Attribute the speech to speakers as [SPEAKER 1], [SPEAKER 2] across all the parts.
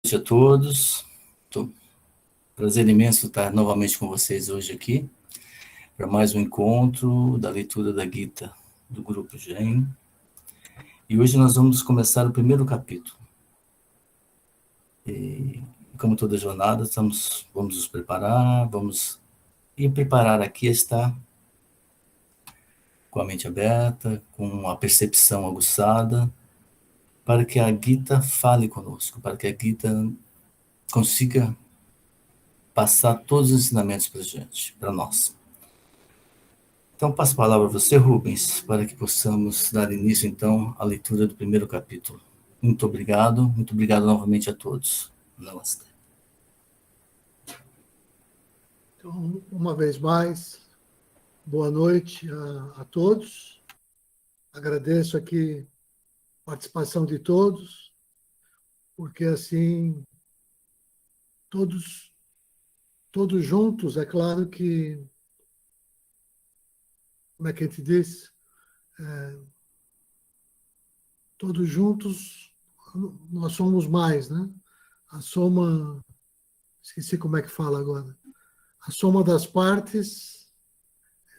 [SPEAKER 1] Boa noite a todos. Prazer imenso estar novamente com vocês hoje aqui para mais um encontro da leitura da Gita do Grupo GEM. E hoje nós vamos começar o primeiro capítulo. E, como toda jornada, vamos nos preparar, E preparar aqui está com a mente aberta, com a percepção aguçada, para que a Gita fale conosco, para que a Gita consiga passar todos os ensinamentos para a gente, para nós. Então, passo a palavra a você, Rubens, para que possamos dar início, então, à leitura do primeiro capítulo. Muito obrigado novamente a todos. Namastê.
[SPEAKER 2] Então, uma vez mais, boa noite a todos. Agradeço aqui a participação de todos, porque assim, todos juntos, é claro que, como é que a gente diz? Todos juntos, nós somos mais, né? A soma, esqueci como é que fala agora. A soma das partes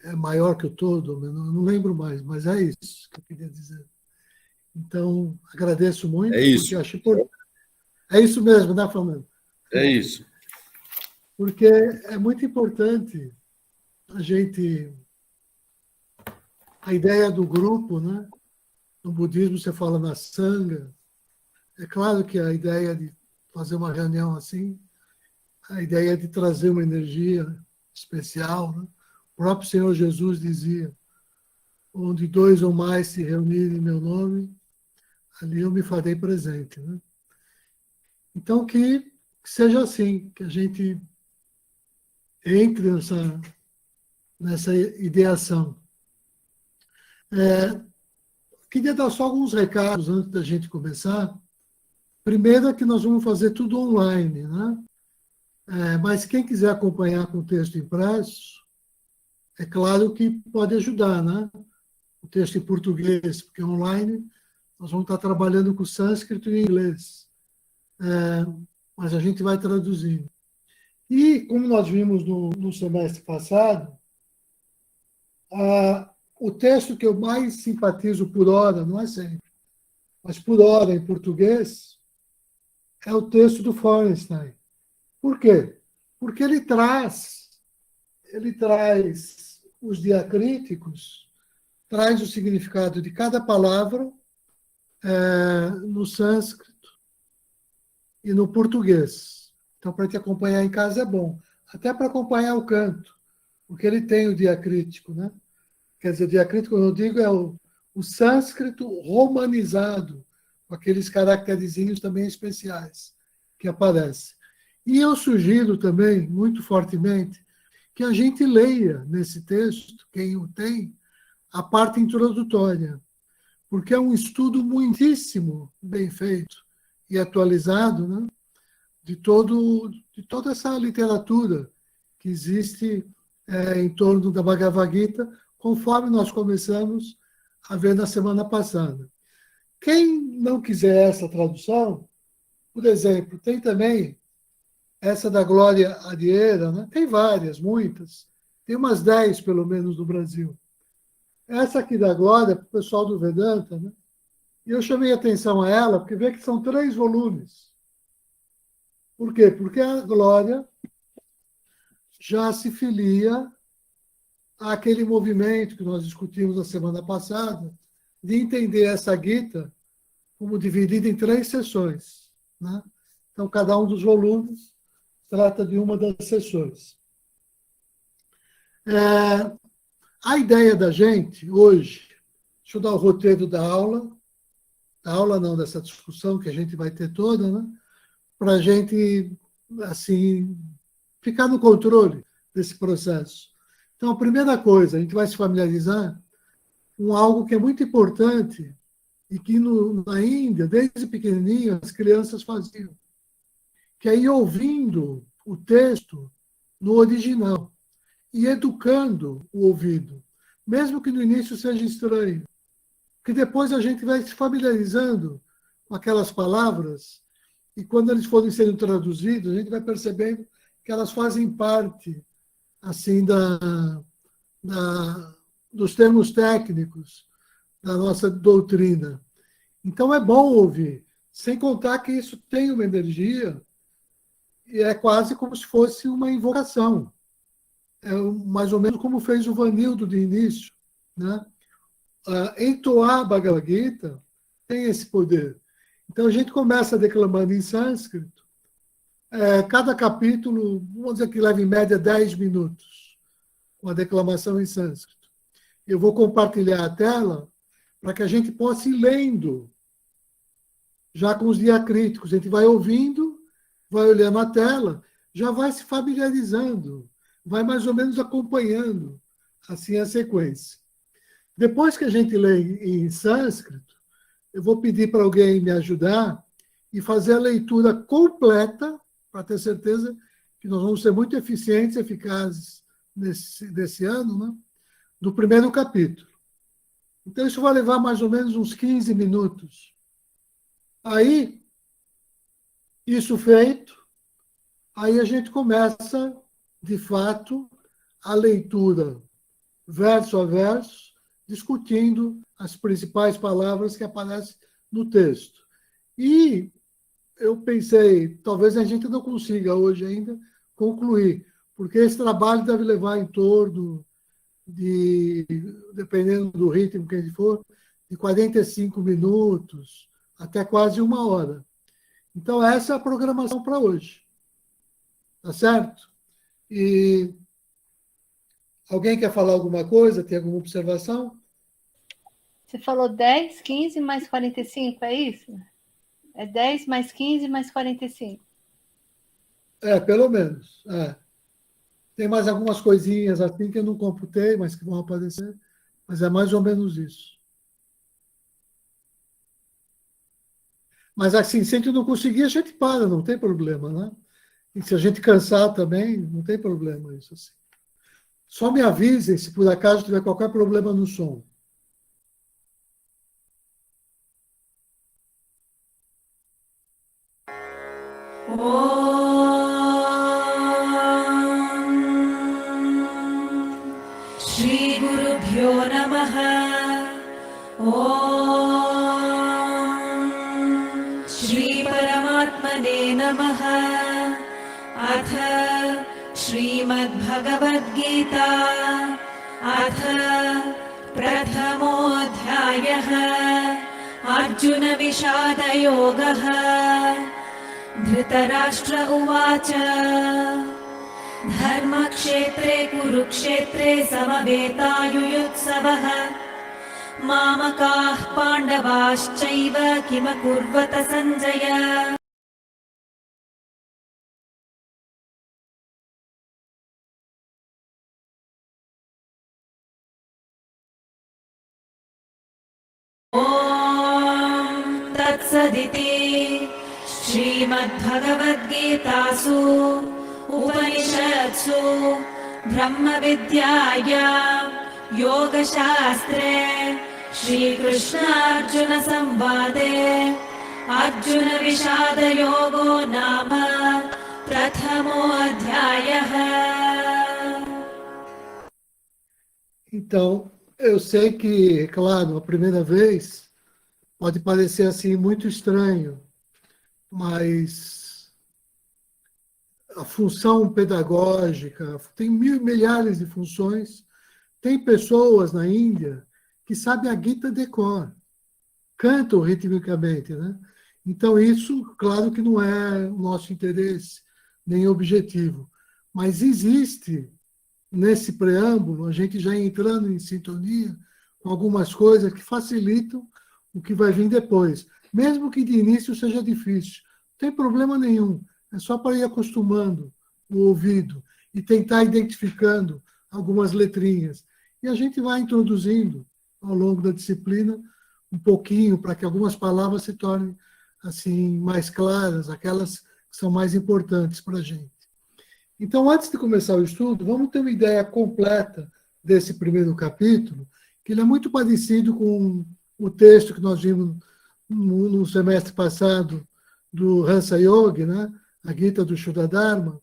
[SPEAKER 2] é maior que o todo, não lembro mais, mas é isso que eu queria dizer. Então, agradeço muito, porque acho importante. É isso mesmo, né, Fernando?
[SPEAKER 3] É isso.
[SPEAKER 2] Porque é muito importante a ideia do grupo, né? No budismo você fala na sangha. É claro que a ideia de fazer uma reunião assim, a ideia de trazer uma energia especial, né? O próprio Senhor Jesus dizia: onde dois ou mais se reunirem em meu nome, ali eu me farei presente, né? Então, que seja assim, que a gente entre nessa ideação. Queria dar só alguns recados antes da gente começar. Primeiro é que nós vamos fazer tudo online, né? Mas quem quiser acompanhar com o texto impresso, é claro que pode ajudar, né? O texto em português, porque online nós vamos estar trabalhando com sânscrito e inglês. Mas a gente vai traduzindo. E, como nós vimos no semestre passado, o texto que eu mais simpatizo por hora, não é sempre, mas por hora em português, é o texto do Feuerstein. Por quê? Porque ele traz os diacríticos, traz o significado de cada palavra no sânscrito e no português. Então, para te acompanhar em casa é bom. Até para acompanhar o canto, porque ele tem o diacrítico, né? Quer dizer, o diacrítico, como eu digo, é o sânscrito romanizado, com aqueles caracterezinhos também especiais que aparecem. E eu sugiro também, muito fortemente, que a gente leia nesse texto, quem o tem, a parte introdutória, porque é um estudo muitíssimo bem feito e atualizado, né, de toda essa literatura que existe em torno da Bhagavad Gita, conforme nós começamos a ver na semana passada. Quem não quiser essa tradução, por exemplo, tem também essa da Glória Adieira, né? Tem várias, muitas. Tem umas 10, pelo menos, no Brasil. Essa aqui da Glória, para o pessoal do Vedanta, né? E eu chamei atenção a ela, porque vê que são 3 volumes. Por quê? Porque a Glória já se filia àquele movimento que nós discutimos na semana passada, de entender essa Gita como dividida em 3 sessões, né? Então, cada um dos volumes trata de uma das sessões. A ideia da gente hoje, deixa eu dar o roteiro da aula não, dessa discussão que a gente vai ter toda, né? Para a gente, assim, ficar no controle desse processo. Então, a primeira coisa, a gente vai se familiarizar com algo que é muito importante e que na Índia, desde pequenininho, as crianças faziam, que é ir ouvindo o texto no original e educando o ouvido, mesmo que no início seja estranho, que depois a gente vai se familiarizando com aquelas palavras e quando eles forem sendo traduzidos, a gente vai percebendo que elas fazem parte assim dos termos técnicos da nossa doutrina. Então é bom ouvir, sem contar que isso tem uma energia e é quase como se fosse uma invocação. É mais ou menos como fez o Vanildo de início, né? Entoar a Bhagavad Gita tem esse poder. Então a gente começa declamando em sânscrito, cada capítulo, vamos dizer que leva em média 10 minutos, uma declamação em sânscrito. Eu vou compartilhar a tela para que a gente possa ir lendo, já com os diacríticos. A gente vai ouvindo, vai olhando a tela, já vai se familiarizando, vai mais ou menos acompanhando assim a sequência. Depois que a gente lê em sânscrito, eu vou pedir para alguém me ajudar e fazer a leitura completa, para ter certeza que nós vamos ser muito eficientes e eficazes nesse ano, né? Do primeiro capítulo. Então, isso vai levar mais ou menos uns 15 minutos. Aí, isso feito, aí a gente começa, de fato, a leitura verso a verso, discutindo as principais palavras que aparecem no texto. E eu pensei, talvez a gente não consiga hoje ainda concluir, porque esse trabalho deve levar em torno de, dependendo do ritmo que a gente for, de 45 minutos até quase 1 hora. Então, essa é a programação para hoje. Tá certo? E alguém quer falar alguma coisa? Tem alguma observação?
[SPEAKER 3] Você falou 10, 15 mais 45, é isso? É 10 mais 15 mais 45.
[SPEAKER 2] Pelo menos. Tem mais algumas coisinhas assim que eu não computei, mas que vão aparecer. Mas é mais ou menos isso. Mas assim, se a gente não conseguir, a gente para, não tem problema, né? E se a gente cansar também, não tem problema isso assim. Só me avisem se por acaso tiver qualquer problema no som.
[SPEAKER 4] Shri Guru Bhyo Namaha. Shri Paramatmane Namaha. Atha Shrimad Bhagavad Gita. Atha Prathamodhyayah. Arjuna Vishada Yogaha. Dhritarashtra उवाच धर्मक्षेत्रे कुरुक्षेत्रे समवेतायुयुत्सवः मामकाः पाण्डवाश्चैव किमकुर्वत सञ्जय ॐ तत्सदिति श्रीमद्भगवद्गीतासु उपनिषत्सु ब्रह्मविद्यायां योगशास्त्रे श्रीकृष्णार्जुनसंवादे अर्जुनविषादयोगो नाम प्रथमोऽध्यायः.
[SPEAKER 2] Então, eu sei que, claro, a primeira vez pode parecer assim muito estranho, mas a função pedagógica tem milhares de funções. Tem pessoas na Índia que sabem a Gita de cor, cantam ritmicamente, né? Então, isso, claro que não é o nosso interesse, nem objetivo, mas existe, nesse preâmbulo, a gente já entrando em sintonia com algumas coisas que facilitam o que vai vir depois. Mesmo que de início seja difícil, não tem problema nenhum. É só para ir acostumando o ouvido e tentar identificando algumas letrinhas. E a gente vai introduzindo, ao longo da disciplina, um pouquinho, para que algumas palavras se tornem assim mais claras, aquelas que são mais importantes para a gente. Então, antes de começar o estudo, vamos ter uma ideia completa desse primeiro capítulo, que ele é muito parecido com o texto que nós vimos no semestre passado do Hansa Yogi, né? A Gita do Shuddha-dharma.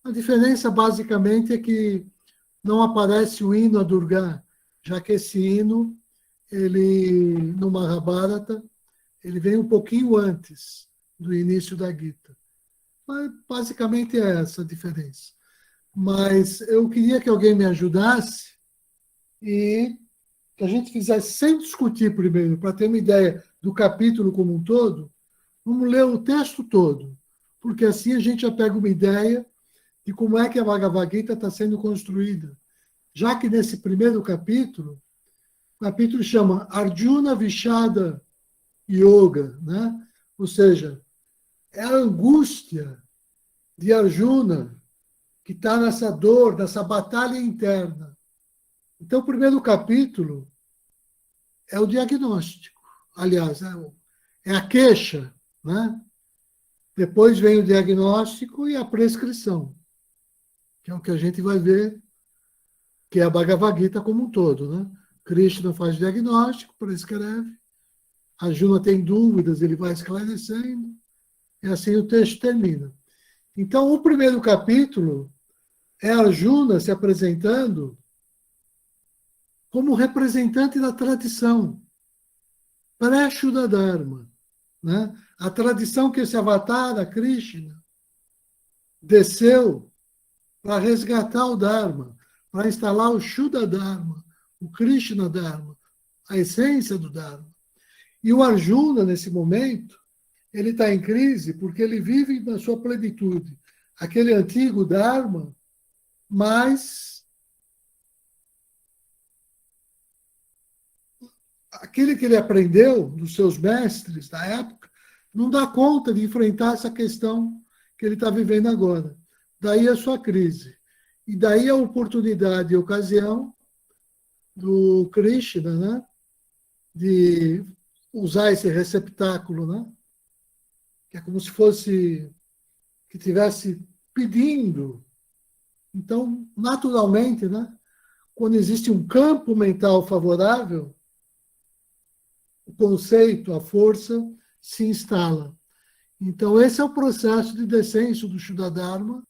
[SPEAKER 2] A diferença, basicamente, é que não aparece o hino a Durga, já que esse hino, ele, no Mahabharata, ele vem um pouquinho antes do início da Gita. Mas, basicamente, é essa a diferença. Mas eu queria que alguém me ajudasse e que a gente fizesse, sem discutir primeiro, para ter uma ideia do capítulo como um todo, vamos ler o texto todo, porque assim a gente já pega uma ideia de como é que a Bhagavad Gita está sendo construída. Já que nesse primeiro capítulo, o capítulo chama Arjuna Vishada Yoga, né? Ou seja, é a angústia de Arjuna que está nessa dor, nessa batalha interna. Então, o primeiro capítulo é o diagnóstico. Aliás, é a queixa, né? Depois vem o diagnóstico e a prescrição, que é o que a gente vai ver, que é a Bhagavad Gita como um todo, né? Krishna faz diagnóstico, prescreve, Arjuna tem dúvidas, ele vai esclarecendo, e assim o texto termina. Então, o primeiro capítulo é Arjuna se apresentando como representante da tradição pré-Shuddha-dharma, né? A tradição que esse avatar, a Krishna, desceu para resgatar o Dharma, para instalar o Shuddha-dharma, o Krishna-dharma, a essência do Dharma. E o Arjuna, nesse momento, ele está em crise porque ele vive na sua plenitude. Aquele antigo Dharma, mas aquele que ele aprendeu dos seus mestres da época não dá conta de enfrentar essa questão que ele está vivendo agora. Daí a sua crise. E daí a oportunidade e ocasião do Krishna, né, de usar esse receptáculo, né, que é como se fosse que estivesse pedindo. Então, naturalmente, né, quando existe um campo mental favorável, o conceito, a força, se instala. Então, esse é o processo de descenso do Shuddha-dharma,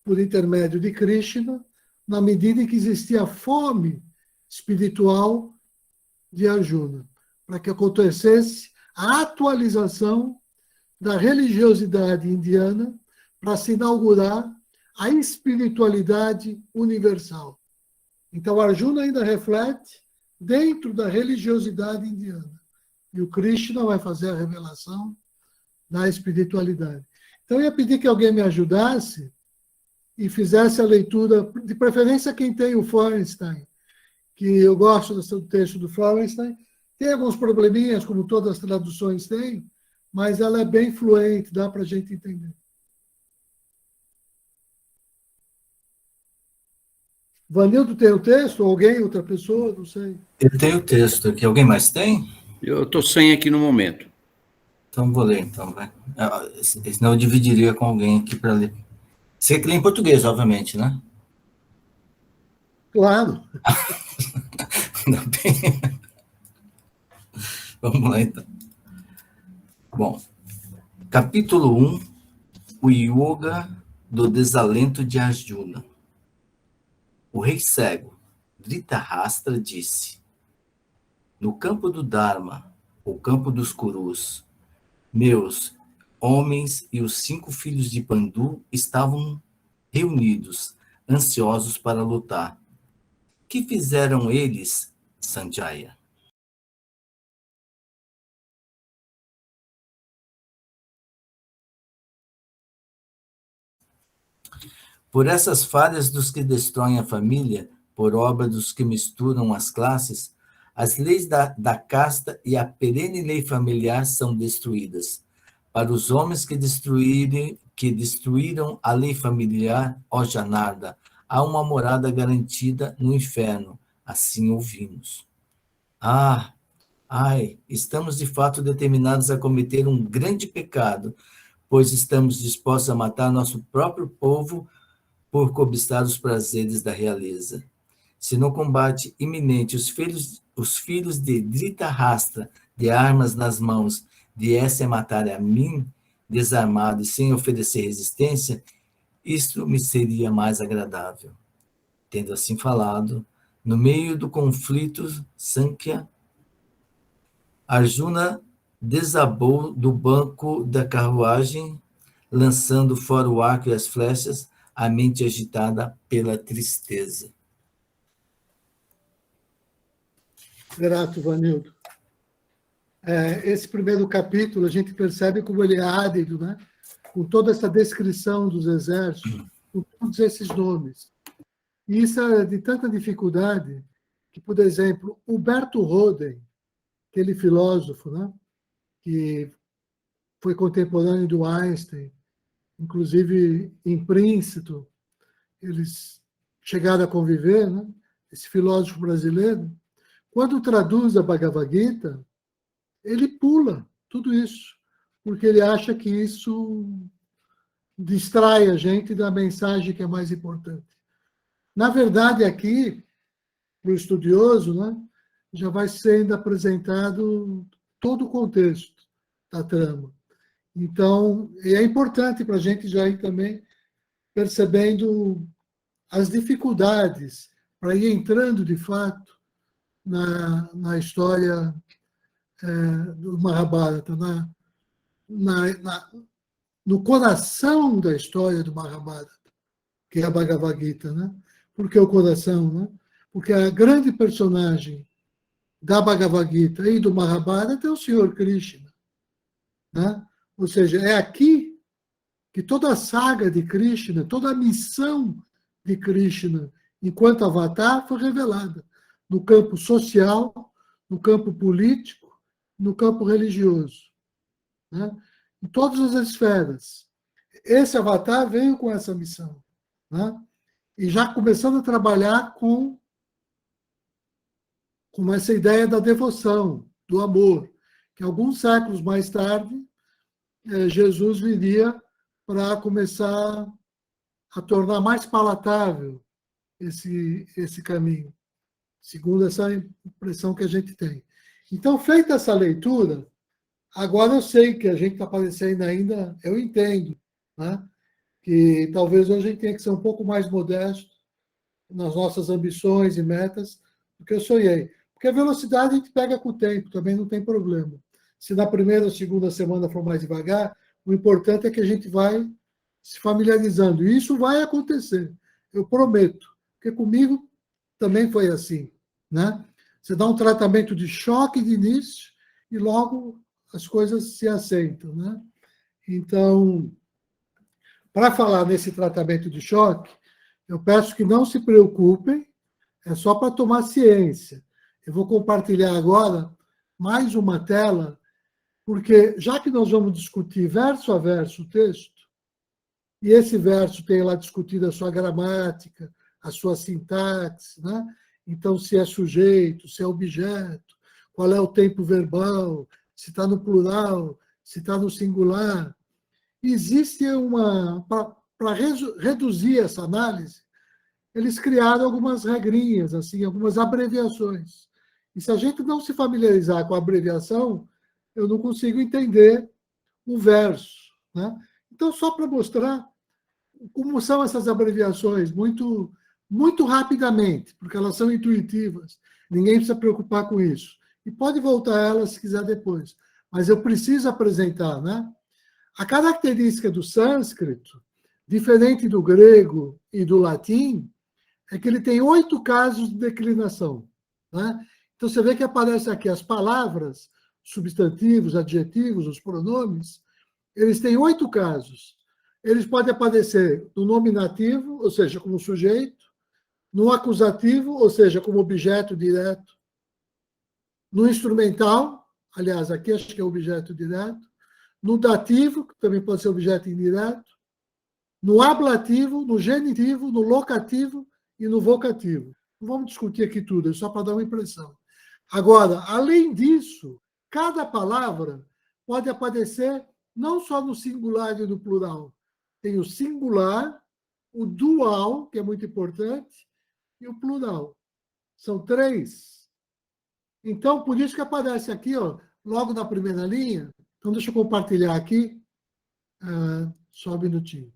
[SPEAKER 2] por intermédio de Krishna, na medida em que existia a fome espiritual de Arjuna, para que acontecesse a atualização da religiosidade indiana para se inaugurar a espiritualidade universal. Então, Arjuna ainda reflete dentro da religiosidade indiana. E o Krishna vai fazer a revelação da espiritualidade. Então, eu ia pedir que alguém me ajudasse e fizesse a leitura, de preferência quem tem o Florenstein, que eu gosto do texto do Florenstein. Tem alguns probleminhas, como todas as traduções têm, mas ela é bem fluente, dá para a gente entender. Vanildo tem o texto? Alguém, outra pessoa? Não sei.
[SPEAKER 1] Eu tenho o texto aqui. Alguém mais tem?
[SPEAKER 5] Eu estou sem aqui no momento.
[SPEAKER 1] Então, vou ler, então. Vai. Senão eu dividiria com alguém aqui para ler. Você que lê em português, obviamente, né?
[SPEAKER 2] Claro.
[SPEAKER 1] Ainda bem. Vamos lá, então. Bom, capítulo 1, o Yoga do desalento de Arjuna. O rei cego, Dhritarashtra, disse: no campo do Dharma, o campo dos Kurus, meus homens e os 5 filhos de Pandu estavam reunidos, ansiosos para lutar. Que fizeram eles, Sanjaya? Por essas falhas dos que destroem a família, por obra dos que misturam as classes, as leis da casta e a perene lei familiar são destruídas. Para os homens que destruíram a lei familiar, ó Janarda, há uma morada garantida no inferno, assim ouvimos. Estamos de fato determinados a cometer um grande pecado, pois estamos dispostos a matar nosso próprio povo por cobiçar os prazeres da realeza. Se no combate iminente os filhos de Dhritarashtra, de armas nas mãos, viessem a matar a mim, desarmado e sem oferecer resistência, isto me seria mais agradável. Tendo assim falado, no meio do conflito Sankhya, Arjuna desabou do banco da carruagem, lançando fora o arco e as flechas, a mente agitada pela tristeza.
[SPEAKER 2] Grato, Vanildo. Esse primeiro capítulo, a gente percebe como ele é árido, né? Com toda essa descrição dos exércitos, com todos esses nomes. E isso é de tanta dificuldade que, por exemplo, Huberto Roden, aquele filósofo, né? Que foi contemporâneo do Einstein, inclusive em Princeton, eles chegaram a conviver, né? Esse filósofo brasileiro, quando traduz a Bhagavad Gita, ele pula tudo isso, porque ele acha que isso distrai a gente da mensagem que é mais importante. Na verdade, aqui, para o estudioso, né, já vai sendo apresentado todo o contexto da trama. Então, é importante para a gente já ir também percebendo as dificuldades para ir entrando, de fato, na história do Mahabharata, no coração da história do Mahabharata, que é a Bhagavad Gita, né? Por que o coração, né? Porque a grande personagem da Bhagavad Gita e do Mahabharata é o Senhor Krishna, né? Ou seja, é aqui que toda a saga de Krishna, toda a missão de Krishna enquanto avatar foi revelada no campo social, no campo político, no campo religioso, né? Em todas as esferas. Esse avatar veio com essa missão, né? E já começando a trabalhar com essa ideia da devoção, do amor, que alguns séculos mais tarde, Jesus viria para começar a tornar mais palatável esse caminho, segundo essa impressão que a gente tem. Então, feita essa leitura, agora eu sei que a gente está parecendo ainda, eu entendo, né? Que talvez hoje a gente tenha que ser um pouco mais modesto nas nossas ambições e metas do que eu sonhei. Porque a velocidade a gente pega com o tempo, também não tem problema. Se na primeira ou segunda semana for mais devagar, o importante é que a gente vai se familiarizando. E isso vai acontecer, eu prometo. Porque comigo também foi assim, né? Você dá um tratamento de choque de início e logo as coisas se assentam, né? Então, para falar nesse tratamento de choque, eu peço que não se preocupem, é só para tomar ciência. Eu vou compartilhar agora mais uma tela, porque já que nós vamos discutir verso a verso o texto, e esse verso tem lá discutido a sua gramática, a sua sintaxe, né? Então, se é sujeito, se é objeto, qual é o tempo verbal, se está no plural, se está no singular. Existe para reduzir essa análise, eles criaram algumas regrinhas, assim, algumas abreviações. E se a gente não se familiarizar com a abreviação, eu não consigo entender o verso, né? Então, só para mostrar como são essas abreviações, muito, muito rapidamente, porque elas são intuitivas, ninguém precisa preocupar com isso. E pode voltar a elas se quiser depois. Mas eu preciso apresentar, né? A característica do sânscrito, diferente do grego e do latim, é que ele tem 8 casos de declinação, né? Então, você vê que aparece aqui as palavras, substantivos, adjetivos, os pronomes, eles têm 8 casos. Eles podem aparecer no nominativo, ou seja, como sujeito, no acusativo, ou seja, como objeto direto, no instrumental, aliás, aqui acho que é objeto direto, no dativo, que também pode ser objeto indireto, no ablativo, no genitivo, no locativo e no vocativo. Não vamos discutir aqui tudo, é só para dar uma impressão. Agora, além disso, cada palavra pode aparecer não só no singular e no plural. Tem o singular, o dual, que é muito importante, e o plural. São 3. Então, por isso que aparece aqui, ó, logo na primeira linha, Então, deixa eu compartilhar aqui, só um minutinho.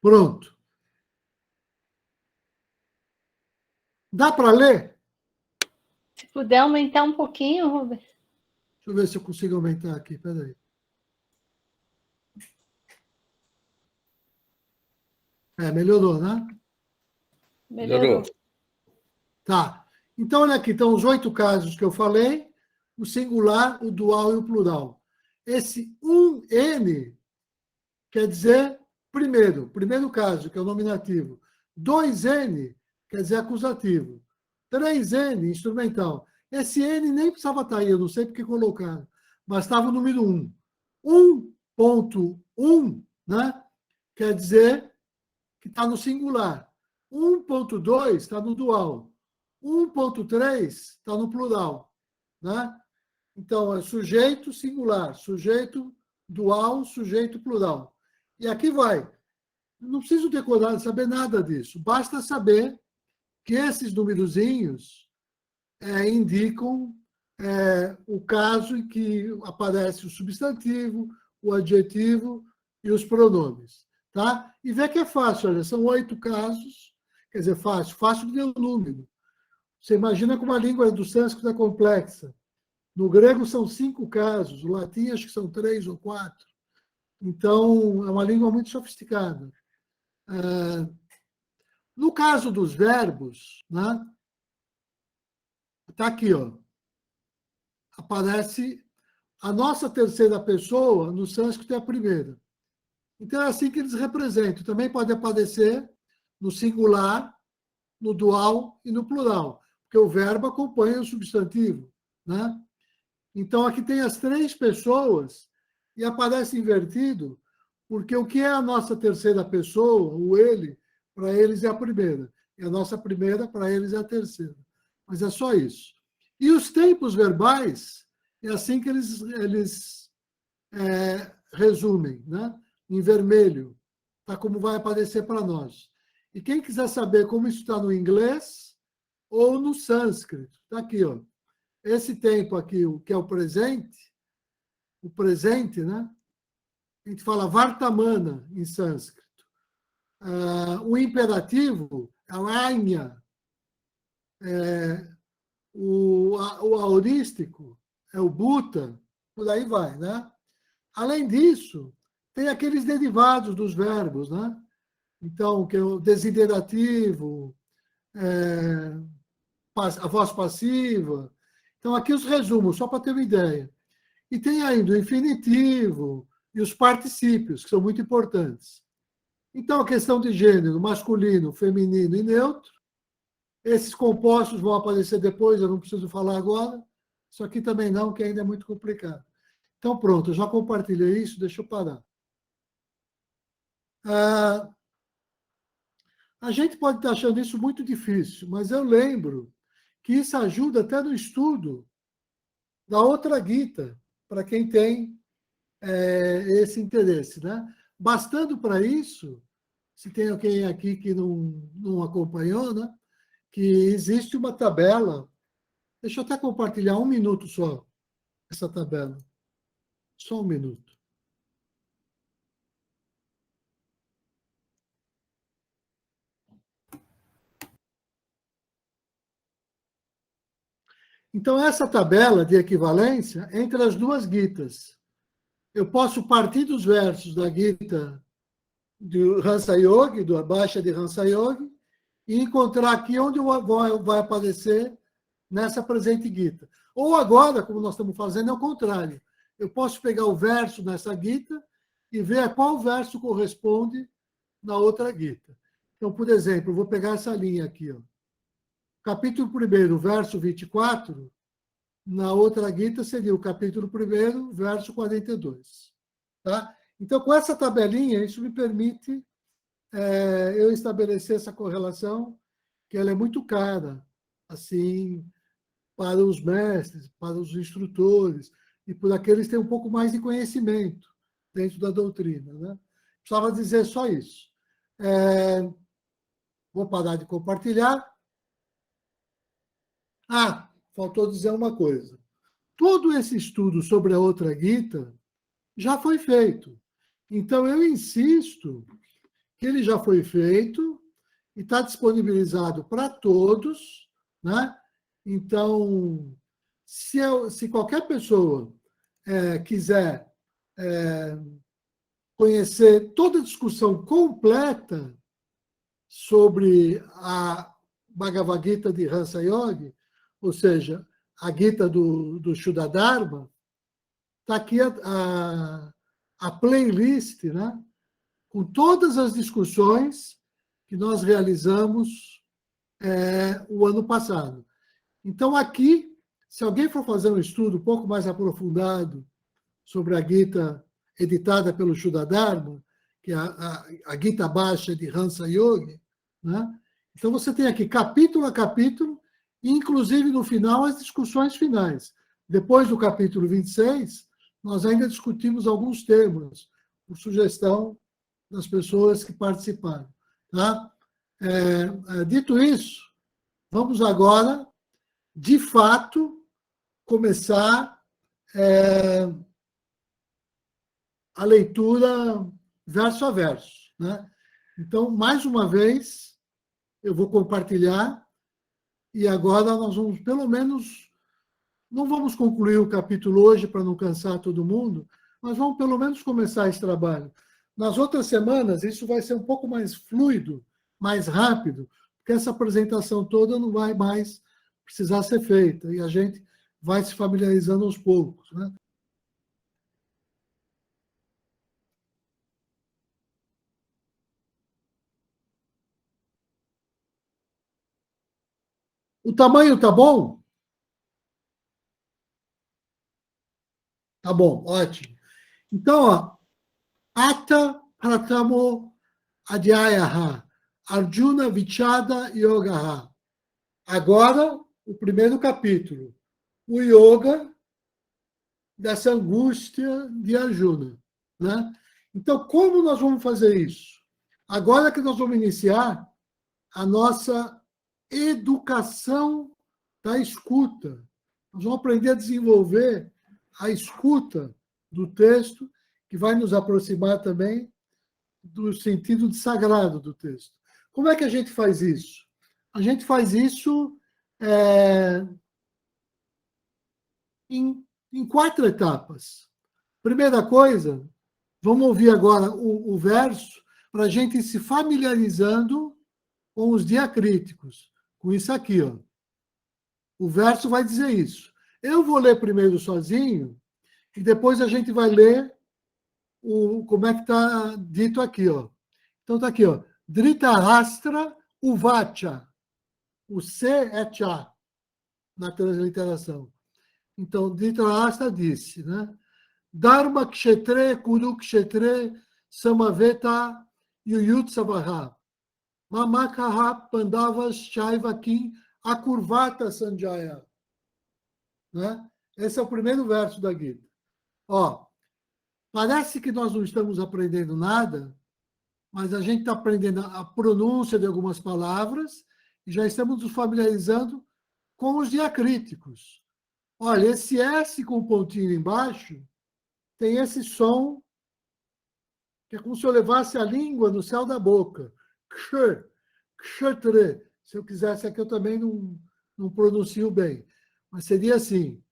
[SPEAKER 2] Pronto. Dá para ler?
[SPEAKER 3] Se puder aumentar um pouquinho, Rubens.
[SPEAKER 2] Deixa eu ver se eu consigo aumentar aqui, peraí. Melhorou, né?
[SPEAKER 3] Melhorou.
[SPEAKER 2] Tá. Então, olha aqui, estão os 8 casos que eu falei, o singular, o dual e o plural. Esse 1N quer dizer primeiro caso, que é o nominativo. 2N quer dizer acusativo. 3N, instrumental. Esse N nem precisava estar aí, eu não sei porque colocaram, mas estava o número 1. 1.1, né, quer dizer que está no singular. 1.2 está no dual. 1.3 está no plural. Né? Então, é sujeito singular, sujeito dual, sujeito plural. E aqui vai. Não preciso decorar, saber nada disso. Basta saber que esses numerozinhos indicam o caso em que aparece o substantivo, o adjetivo e os pronomes. Tá? E vê que é fácil, olha, são 8 casos, quer dizer, fácil de ver o número. Você imagina como a língua do sânscrito é complexa. No grego são 5 casos, no latim acho que são 3 ou 4. Então, é uma língua muito sofisticada. No caso dos verbos, né, está aqui, ó, aparece a nossa terceira pessoa, no sânscrito é a primeira. Então, é assim que eles representam. Também pode aparecer no singular, no dual e no plural, porque o verbo acompanha o substantivo. Né? Então, aqui tem as 3 pessoas e aparece invertido, porque o que é a nossa terceira pessoa, o ele, para eles é a primeira. E a nossa primeira, para eles, é a terceira. Mas é só isso. E os tempos verbais, é assim que eles resumem, né? Em vermelho, tá como vai aparecer para nós. E quem quiser saber como isso está no inglês ou no sânscrito, está aqui, ó. Esse tempo aqui, que é o presente, né? A gente fala vartamana em sânscrito. O imperativo é o ainha. O aurístico é o buta, por aí vai, né? Além disso, tem aqueles derivados dos verbos, né? Então, que é o desiderativo, a voz passiva. Então, aqui os resumos, só para ter uma ideia. E tem ainda o infinitivo e os particípios, que são muito importantes. Então, a questão de gênero, masculino, feminino e neutro. Esses compostos vão aparecer depois, eu não preciso falar agora. Isso aqui também não, que ainda é muito complicado. Então, pronto, eu já compartilhei isso, deixa eu parar. A gente pode estar achando isso muito difícil, mas eu lembro que isso ajuda até no estudo da outra Gita, para quem tem esse interesse. Né? Bastando para isso, se tem alguém aqui que não acompanhou, né? Que existe uma tabela. Deixa eu até compartilhar 1 minuto só essa tabela. Só 1 minuto. Então, essa tabela de equivalência entre as 2 Gitas. Eu posso partir dos versos da Gita do Hansa Yogi, do Baixa de Hansa Yogi, e encontrar aqui onde vai aparecer nessa presente Gita. Ou agora, como nós estamos fazendo, é o contrário. Eu posso pegar o verso nessa Gita e ver a qual verso corresponde na outra Gita. Então, por exemplo, eu vou pegar essa linha aqui. Ó. Capítulo 1, verso 24, na outra Gita seria o capítulo 1, verso 42. Tá? Então, com essa tabelinha, isso me permite eu estabelecer essa correlação, que ela é muito cara, assim, para os mestres, para os instrutores, e por aqueles que têm um pouco mais de conhecimento dentro da doutrina. Né? Precisava dizer só isso. Vou parar de compartilhar. Ah, faltou dizer uma coisa. Todo esse estudo sobre a outra Gita já foi feito. Então, eu insisto que ele já foi feito e está disponibilizado para todos, né? Então, se qualquer pessoa quiser conhecer toda a discussão completa sobre a Bhagavad Gita de Hansa Yogi, ou seja, a Gita do Shuddha-dharma, está aqui a playlist, né? Com todas as discussões que nós realizamos o ano passado. Então, aqui, se alguém for fazer um estudo um pouco mais aprofundado sobre a Gita editada pelo Shuddha-dharma, que é a Gita Baixa de Hansa Yogi, né? Então, você tem aqui capítulo a capítulo, e, inclusive, no final, as discussões finais. Depois do capítulo 26, nós ainda discutimos alguns temas, por sugestão das pessoas que participaram. Tá? Dito isso, vamos agora, de fato, começar a leitura verso a verso. Né? Então, mais uma vez, eu vou compartilhar, e agora nós vamos, pelo menos, não vamos concluir o capítulo hoje para não cansar todo mundo, mas vamos pelo menos começar esse trabalho. Nas outras semanas, isso vai ser um pouco mais fluido, mais rápido, porque essa apresentação toda não vai mais precisar ser feita, e a gente vai se familiarizando aos poucos. Né? O tamanho está bom? Tá bom, ótimo. Então, ó, Ata Pratamo Adhyayaha, Arjuna Vichada Yogaha. Agora, o primeiro capítulo, o yoga dessa angústia de Arjuna. Né? Então, como nós vamos fazer isso? Agora que nós vamos iniciar a nossa educação da escuta. Nós vamos aprender a desenvolver a escuta do texto, que vai nos aproximar também do sentido de sagrado do texto. Como é que a gente faz isso? A gente faz isso em 4 etapas. Primeira coisa, vamos ouvir agora o verso para a gente ir se familiarizando com os diacríticos, com isso aqui. Ó. O verso vai dizer isso. Eu vou ler primeiro sozinho e depois a gente vai ler como é que está dito aqui. Ó. Então está aqui, ó. Dhritarashtra Uvacha. O C é Cha na transliteração. Então, Dhritarashtra disse, né? Dharma kshetre kuru kshetre samaveta yuyutsavaha. Mamakaha pandavas shaivakim akurvata sanjaya. Né? Esse é o primeiro verso da Gita. Ó, parece que nós não estamos aprendendo nada, mas a gente está aprendendo a pronúncia de algumas palavras e já estamos nos familiarizando com os diacríticos. Olha, esse S com o pontinho embaixo tem esse som que é como se eu levasse a língua no céu da boca. Ksh, kshetre. Se eu quisesse aqui, eu também não pronuncio bem. Mas seria assim.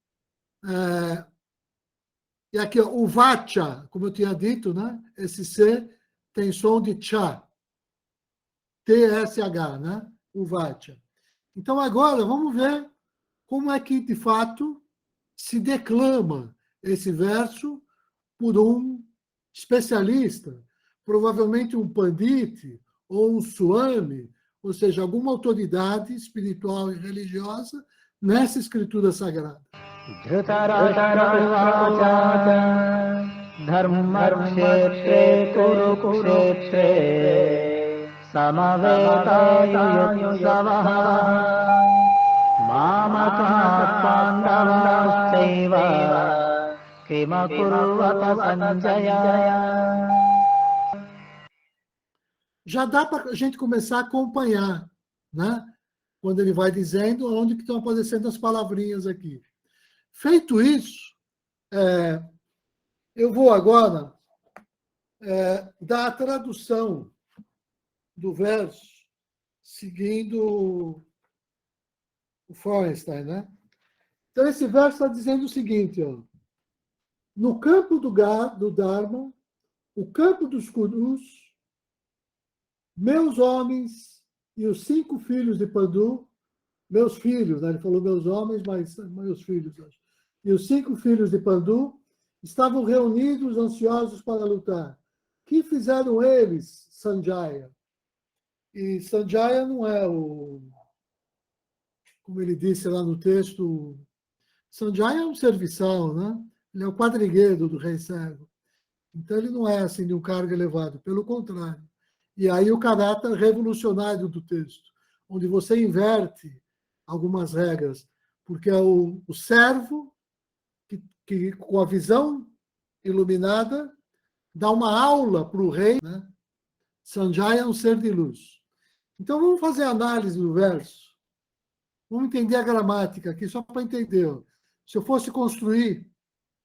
[SPEAKER 2] E aqui, ó, o vacha, como eu tinha dito, né? Esse C tem som de cha. TSH, né? O vacha. Então, agora, vamos ver como é que, de fato, se declama esse verso por um especialista, provavelmente um pandit ou um swami, ou seja, alguma autoridade espiritual e religiosa nessa escritura sagrada.
[SPEAKER 6] Dharmakshetre kurukshetre samaveta Mamaka Pandavasthaiva Kimakurvata Sanjaya.
[SPEAKER 2] já dá para a gente começar a acompanhar, né? Quando ele vai dizendo onde que estão aparecendo as palavrinhas aqui. Feito isso, eu vou agora dar a tradução do verso, seguindo o Feuerstein, né? Então, esse verso está dizendo o seguinte, ó, no campo do Dharma, o campo dos Kurus, meus homens e os 5 filhos de Pandu, meus filhos, né? Ele falou meus homens, mas meus filhos, acho. E os 5 filhos de Pandu estavam reunidos, ansiosos para lutar. Que fizeram eles, Sanjaya? E Sanjaya não é como ele disse lá no texto, Sanjaya é um serviçal, né? Ele é o quadrigueiro do rei cego. Então, ele não é assim de um cargo elevado, pelo contrário. E aí o caráter revolucionário do texto, onde você inverte algumas regras, porque é o servo que, com a visão iluminada, dá uma aula para o rei, né? Sanjaya é um ser de luz. Então, vamos fazer a análise do verso. Vamos entender a gramática aqui, só para entender. Ó. Se eu fosse construir,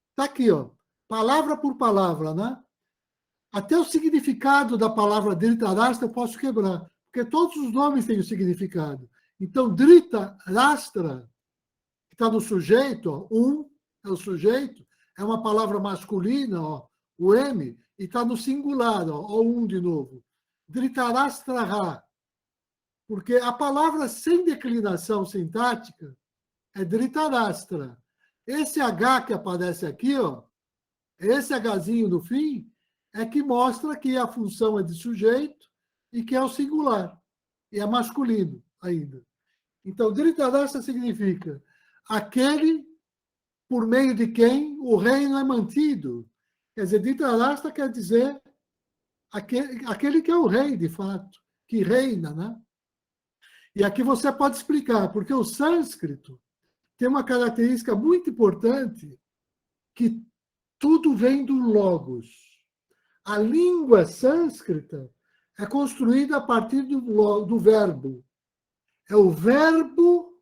[SPEAKER 2] está aqui, ó, palavra por palavra, né? Até o significado da palavra Dhritarashtra eu posso quebrar, porque todos os nomes têm o significado. Então, Dhritarashtra, que está no sujeito, ó, é o sujeito, é uma palavra masculina, ó, o M, e está no singular, ó, o de novo. Dhritarashtraha, porque a palavra sem declinação sintática é Dhritarashtra. Esse H que aparece aqui, ó, esse Hzinho no fim, é que mostra que a função é de sujeito e que é o singular, e é masculino ainda. Então, Dhritarashtra significa aquele por meio de quem o reino é mantido. Quer dizer, Dhritarashtra quer dizer aquele que é o rei, de fato, que reina, né? E aqui você pode explicar, porque o sânscrito tem uma característica muito importante, que tudo vem do logos. A língua sânscrita é construída a partir do verbo. É o verbo.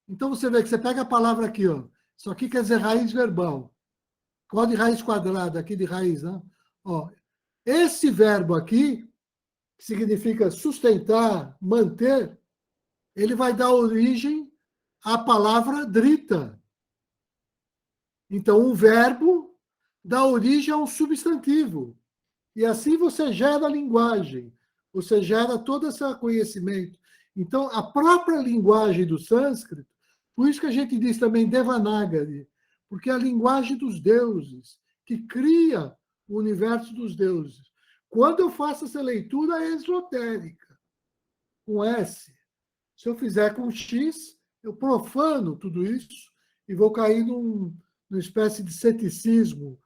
[SPEAKER 2] Então você vê que você pega a palavra aqui, ó. Isso aqui quer dizer raiz verbal. Qual de raiz quadrada? Aqui de raiz, né? Ó, esse verbo aqui, que significa sustentar, manter, ele vai dar origem à palavra drita. Então, um verbo dá origem a um substantivo. E assim você gera a linguagem, você gera todo esse conhecimento. Então, a própria linguagem do sânscrito, por isso que a gente diz também Devanagari, porque é a linguagem dos deuses, que cria o universo dos deuses. Quando eu faço essa leitura esotérica, com S, se eu fizer com X, eu profano tudo isso e vou cair numa espécie de ceticismo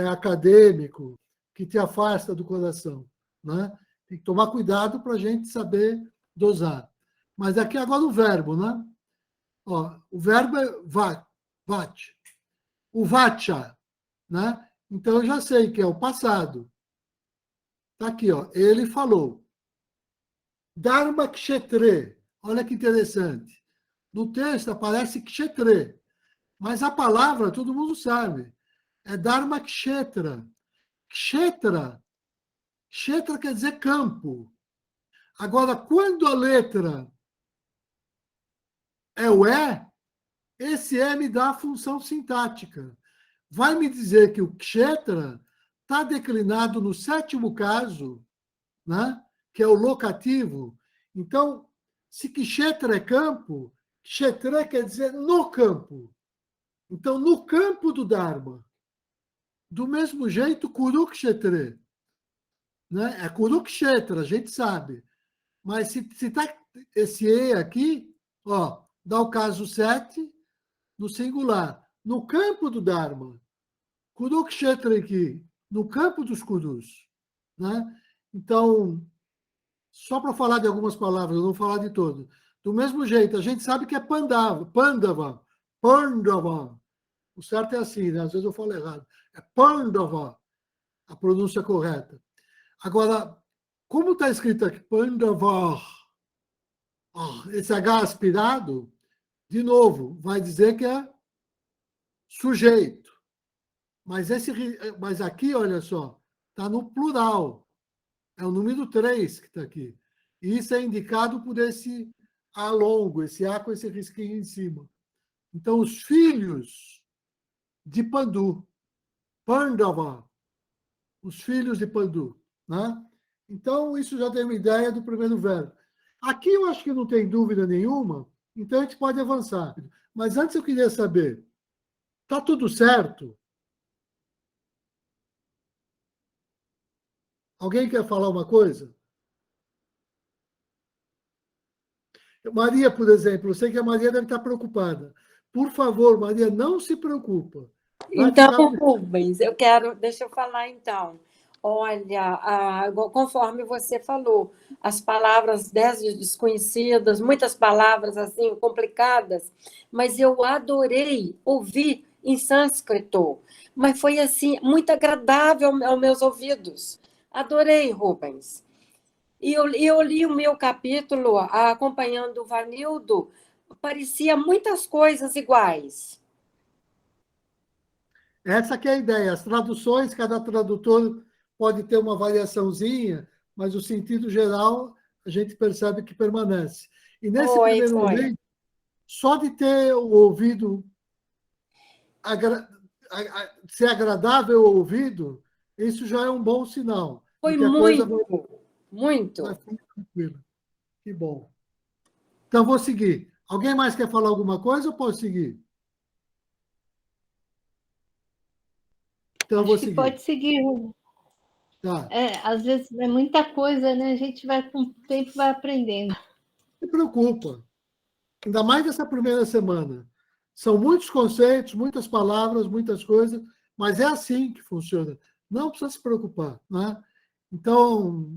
[SPEAKER 2] acadêmico que te afasta do coração, né? Tem que tomar cuidado para a gente saber dosar. Mas aqui agora o verbo, né? Ó, o verbo é vat, o vacha, né? Então eu já sei que é o passado. Está aqui, ó. Ele falou. Dharma kshetre. Olha que interessante. No texto aparece kshetre, mas a palavra todo mundo sabe. É Dharma kshetra. Kshetra quer dizer campo. Agora, quando a letra é o esse me dá a função sintática. Vai me dizer que o kshetra está declinado no 7º caso, né? Que é o locativo. Então, se kshetra é campo, kshetra quer dizer no campo. Então, no campo do Dharma. Do mesmo jeito, Kurukshetra, né? É Kurukshetra, a gente sabe. Mas se está esse E aqui, ó, dá o caso 7 no singular. No campo do Dharma. Kurukshetra aqui, no campo dos Kurus. Né? Então, só para falar de algumas palavras, eu não vou falar de todas. Do mesmo jeito, a gente sabe que é Pandava. O certo é assim, né? Às vezes eu falo errado. É Pandava, a pronúncia correta. Agora, Como está escrito aqui, Pandavar, esse H aspirado, de novo, vai dizer que é sujeito. Mas aqui, olha só, está no plural. É o número 3 que está aqui. E isso é indicado por esse A longo, esse A com esse risquinho em cima. Então, os filhos de Pandu, Pandava, os filhos de Pandu. Né? Então, isso já tem uma ideia do primeiro verbo. Aqui eu acho que não tem dúvida nenhuma, então a gente pode avançar. Mas antes eu queria saber, está tudo certo? Alguém quer falar uma coisa? Maria, por exemplo, eu sei que a Maria deve estar preocupada. Por favor, Maria, não se preocupa.
[SPEAKER 7] Então, Rubens, deixa eu falar então. Olha, conforme você falou, as palavras desconhecidas, muitas palavras assim complicadas, mas eu adorei ouvir em sânscrito, mas foi assim muito agradável aos meus ouvidos. Adorei, Rubens. E eu li o meu capítulo acompanhando o Vanildo, parecia muitas coisas iguais.
[SPEAKER 2] Essa que é a ideia. As traduções, cada tradutor pode ter uma variaçãozinha, mas o sentido geral a gente percebe que permanece. E nesse primeiro momento, só de ter o ouvido ser agradável ao ouvido, isso já é um bom sinal.
[SPEAKER 7] Foi muito.
[SPEAKER 2] Vai ficar tranquilo. Que bom. Então, vou seguir. Alguém mais quer falar alguma coisa ou posso seguir? Então, eu vou seguir.
[SPEAKER 3] Pode seguir.
[SPEAKER 2] Tá.
[SPEAKER 3] Às vezes é muita coisa, né? A gente vai, com o tempo, vai aprendendo.
[SPEAKER 2] Não se preocupa. Ainda mais nessa primeira semana. São muitos conceitos, muitas palavras, muitas coisas, mas é assim que funciona. Não precisa se preocupar. Né? Então,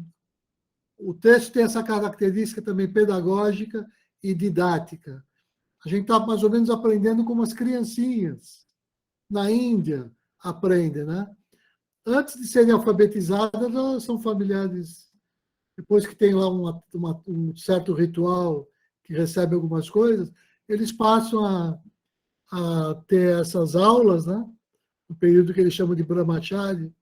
[SPEAKER 2] o texto tem essa característica também pedagógica e didática. A gente está mais ou menos aprendendo como as criancinhas na Índia aprendem, né? Antes de serem alfabetizadas, elas são familiares. Depois que tem lá um certo ritual que recebe algumas coisas, eles passam a ter essas aulas, né? No período que eles chamam de Brahmachari.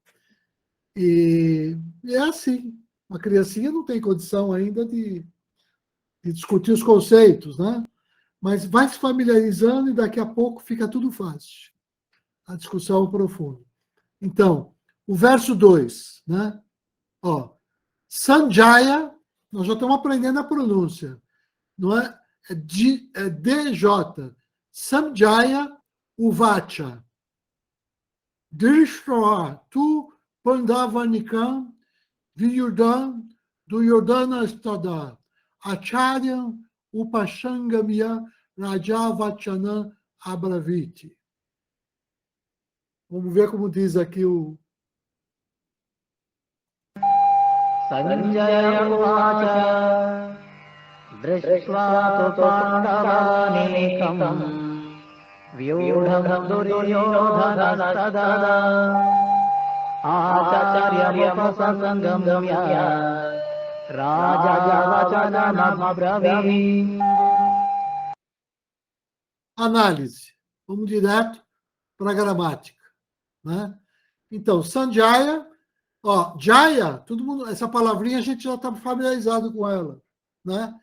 [SPEAKER 2] E é assim. Uma criancinha não tem condição ainda de discutir os conceitos, né? Mas vai se familiarizando e daqui a pouco fica tudo fácil. A discussão profunda. Então, o verso 2, né? Sanjaya, nós já estamos aprendendo a pronúncia, não é? É DJ. Sanjaya Uvacha. Drishtra tu Pandavanikam Viyudan Duryodhana Stada. Acharya Upashangamya Rajavachana Abraviti. Vamos ver como diz aqui o...
[SPEAKER 6] Sanjaya Uvacha Drishva tu Pandavanikam Vyudham Duryodhana Sada Acharya Upasangamya Rajavachana Abraviti.
[SPEAKER 2] Análise. Vamos direto para a gramática. Né? Então, Sanjaya, Jaya, todo mundo, essa palavrinha a gente já está familiarizado com ela. Né?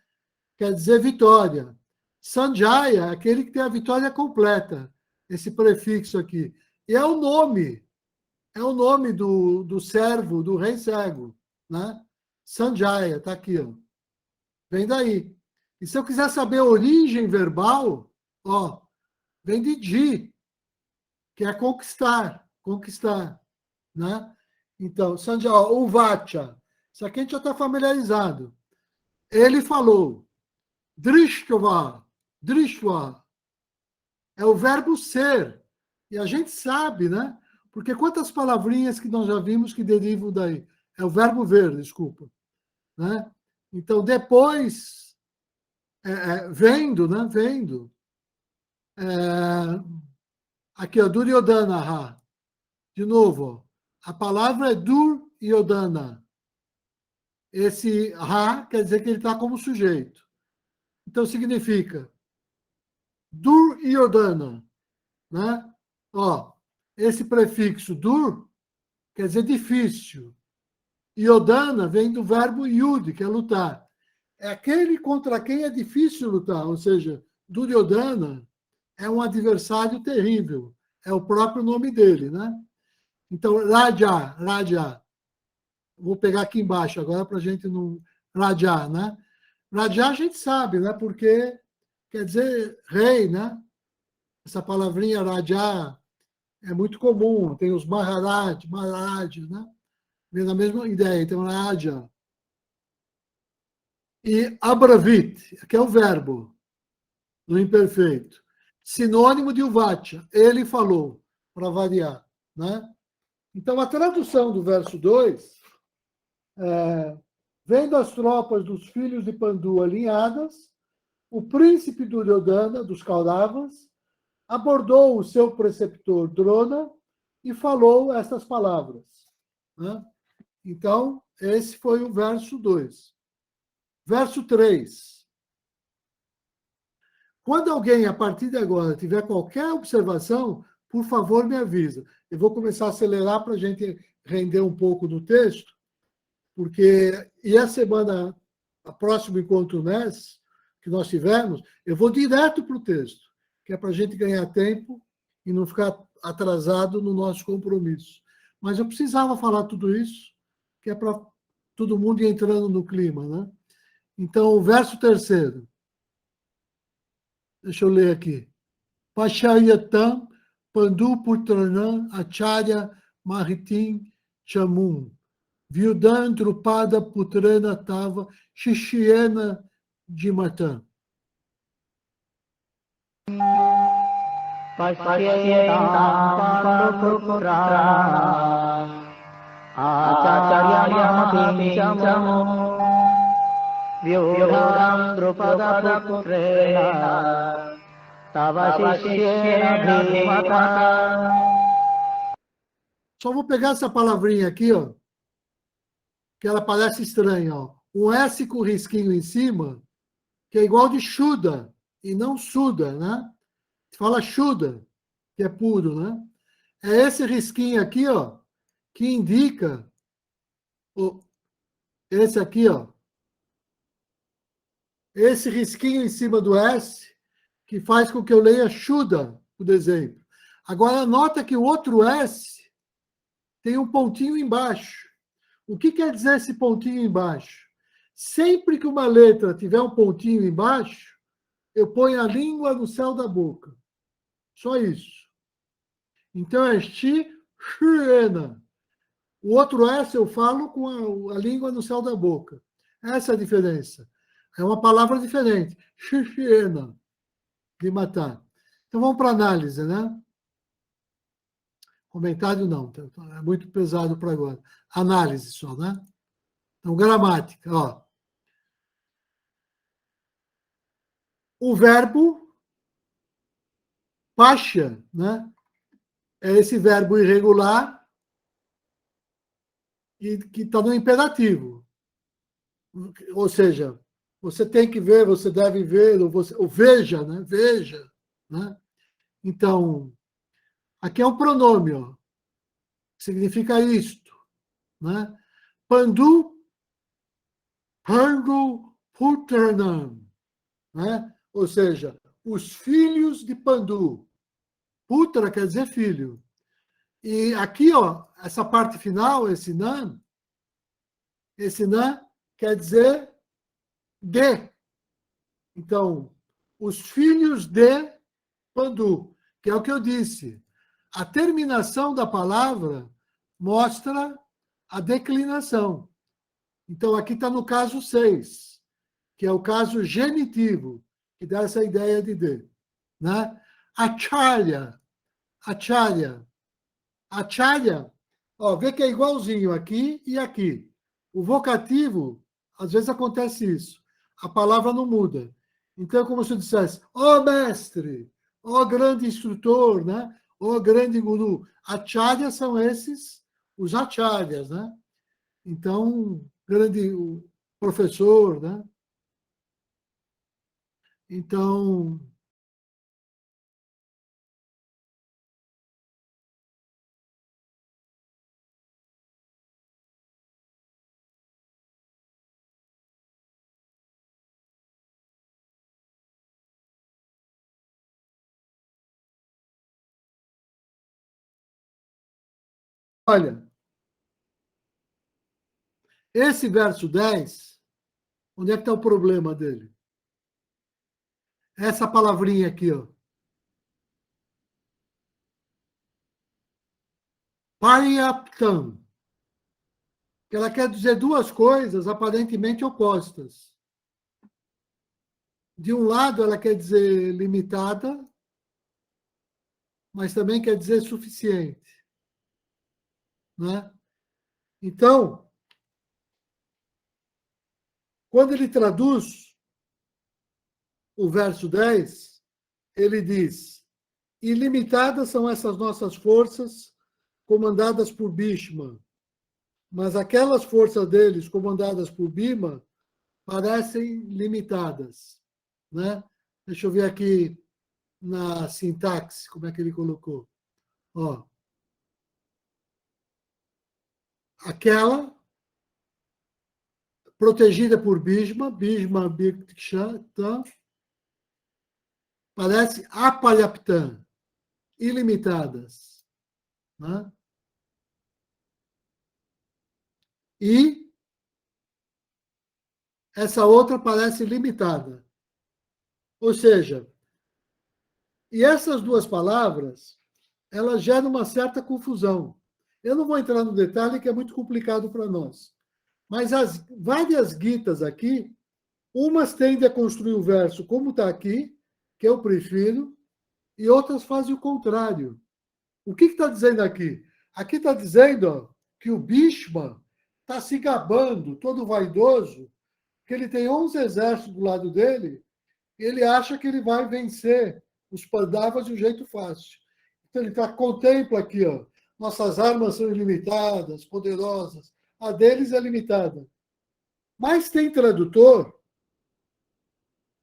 [SPEAKER 2] Quer dizer vitória. Sanjaya é aquele que tem a vitória completa, esse prefixo aqui. E é o nome do servo, do rei cego. Né? Sanjaya, está aqui. Vem daí. E se eu quiser saber a origem verbal, vem de Ji, que é conquistar. Né? Então, Sanjaya, Uvacha, isso aqui a gente já está familiarizado. Ele falou, Drishtva, é o verbo ser. E a gente sabe, né? Porque quantas palavrinhas que nós já vimos que derivam daí? É o verbo ver, desculpa. Né? Então, depois, vendo, né? Vendo. Aqui, Duryodhana. De novo, a palavra é Duryodhana. esse Ra quer dizer que ele está como sujeito. Então, significa Duryodhana, né? Ó, esse prefixo dur quer dizer difícil. Yodhana vem do verbo yud, que é lutar. É aquele contra quem é difícil lutar, ou seja, Duryodhana é um adversário terrível. É o próprio nome dele, né? Então, Raja. Vou pegar aqui embaixo agora para a gente não... Raja, né? Raja a gente sabe, né? Porque quer dizer rei, né? Essa palavrinha Raja é muito comum. Tem os Maharaj, né? Vem na mesma ideia. Então, Raja. E Abravit, que é o verbo no imperfeito. Sinônimo de Uvacha. Ele falou, para variar, né? Então, a tradução do verso 2 vendo as tropas dos filhos de Pandu alinhadas, o príncipe Duryodhana, dos Kauravas, abordou o seu preceptor Drona e falou estas palavras, né? Então, esse foi o verso 2. Verso 3. Quando alguém, a partir de agora, tiver qualquer observação, por favor, me avisa. Eu vou começar a acelerar para a gente render um pouco do texto, porque a próximo encontro NES que nós tivemos, eu vou direto para o texto, que é para a gente ganhar tempo e não ficar atrasado no nosso compromisso. Mas eu precisava falar tudo isso, que é para todo mundo ir entrando no clima, né? Então, o verso 3. Deixa eu ler aqui. Pashayatam Pandu Putranam Acharya Maritim Chamun. Vyudan Drupada Putrana Tava Shishyena Dimatan.
[SPEAKER 6] Pasyetam Panduputra Acharya Mahapinchamu Vyudan Drupada Putrena Tava Shishyena Dimatan.
[SPEAKER 2] Só vou pegar essa palavrinha aqui, ó, que ela parece estranha, ó. Um S com risquinho em cima, que é igual de Shuddha, e não Suda, né? Fala Shuddha, que é puro, né? É esse risquinho aqui, ó, que indica esse aqui, ó. Esse risquinho em cima do S, que faz com que eu leia Shuddha, por exemplo. Agora, nota que o outro S tem um pontinho embaixo. O que quer dizer esse pontinho embaixo? Sempre que uma letra tiver um pontinho embaixo, eu ponho a língua no céu da boca. Só isso. Então é Shiena. O outro S eu falo com a língua no céu da boca. Essa é a diferença. É uma palavra diferente. Shiena. De matar. Então vamos para a análise, né? Comentário não, é muito pesado para agora. Análise só, né? Então, gramática, ó. O verbo pasha, né? É esse verbo irregular que está no imperativo. Ou seja, você tem que ver, você deve ver, ou veja, né? Veja, né? Então, aqui é um pronome, ó, que significa isto, né? Pandu Putranam, né? Ou seja, os filhos de Pandu. Putra quer dizer filho. E aqui, ó, essa parte final, esse nan quer dizer de. Então, os filhos de Pandu, que é o que eu disse. A terminação da palavra mostra a declinação. Então, aqui está no caso 6, que é o caso genitivo, que dá essa ideia de D. Né? Acharya. Ó, vê que é igualzinho aqui e aqui. O vocativo, às vezes acontece isso. A palavra não muda. Então, como se eu dissesse, ó mestre, ó grande instrutor, né? Ó grande guru. Acharyas são esses, os acharyas, né? Então, grande professor, né? Então, olha, esse verso 10, onde é que está o problema dele? Essa palavrinha aqui, ó. Pariaptam. Que ela quer dizer duas coisas aparentemente opostas. De um lado, ela quer dizer limitada, mas também quer dizer suficiente. Né? Então, quando ele traduz o verso 10, ele diz: ilimitadas são essas nossas forças comandadas por Bhishma, mas aquelas forças deles comandadas por Bhima parecem limitadas. Né? Deixa eu ver aqui na sintaxe, como é que ele colocou. Ó, aquela protegida por Bhishma, Bhishma Bhiksha, tá? Parece apalyaptam, ilimitadas. Né? E essa outra parece limitada. Ou seja, e essas duas palavras, elas geram uma certa confusão. Eu não vou entrar no detalhe, que é muito complicado para nós. Mas as várias guitas aqui, umas tendem a construir o verso como está aqui, que eu prefiro, e outras fazem o contrário. O que está dizendo aqui? Aqui está dizendo, ó, que o Bhishma está se gabando, todo vaidoso, que ele tem 11 exércitos do lado dele, e ele acha que ele vai vencer os Pandavas de um jeito fácil. Então ele contempla aqui, ó, nossas armas são ilimitadas, poderosas, a deles é limitada. Mas tem tradutor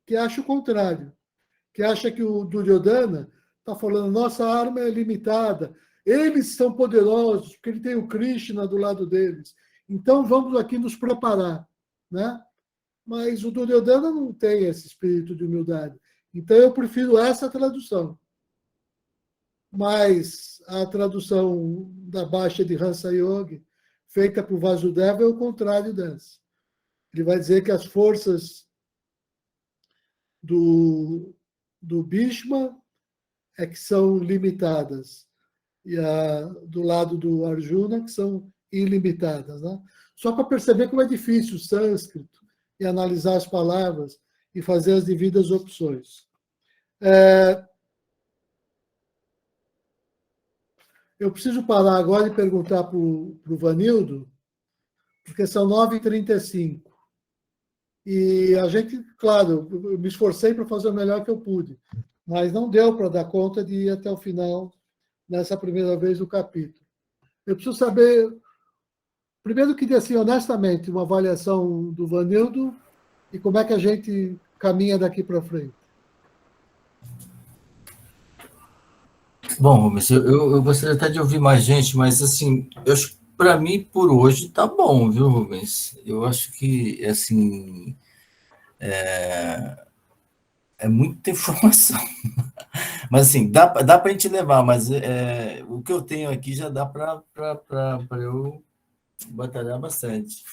[SPEAKER 2] que acha o contrário, que acha que o Duryodhana está falando, nossa arma é limitada, eles são poderosos, porque ele tem o Krishna do lado deles. Então vamos aqui nos preparar. Né? Mas o Duryodhana não tem esse espírito de humildade. Então eu prefiro essa tradução. Mas a tradução da Baixa de Hansa Yogi, feita por Vasudeva, é o contrário dessa. Ele vai dizer que as forças do Bhishma é que são limitadas, e do lado do Arjuna, que são ilimitadas. Né? Só para perceber como é difícil o sânscrito, e analisar as palavras, e fazer as devidas opções. Eu preciso parar agora e perguntar para o Vanildo, porque são 9h35. E a gente, claro, eu me esforcei para fazer o melhor que eu pude, mas não deu para dar conta de ir até o final nessa primeira vez do capítulo. Eu preciso saber, primeiro que assim, honestamente, uma avaliação do Vanildo e como é que a gente caminha daqui para frente.
[SPEAKER 1] Bom, Rubens, eu gostaria até de ouvir mais gente, mas assim, eu acho que para mim, por hoje, tá bom, viu, Rubens? Eu acho que, assim, é muita informação. Mas, assim, dá para a gente levar, mas o que eu tenho aqui já dá para eu batalhar bastante.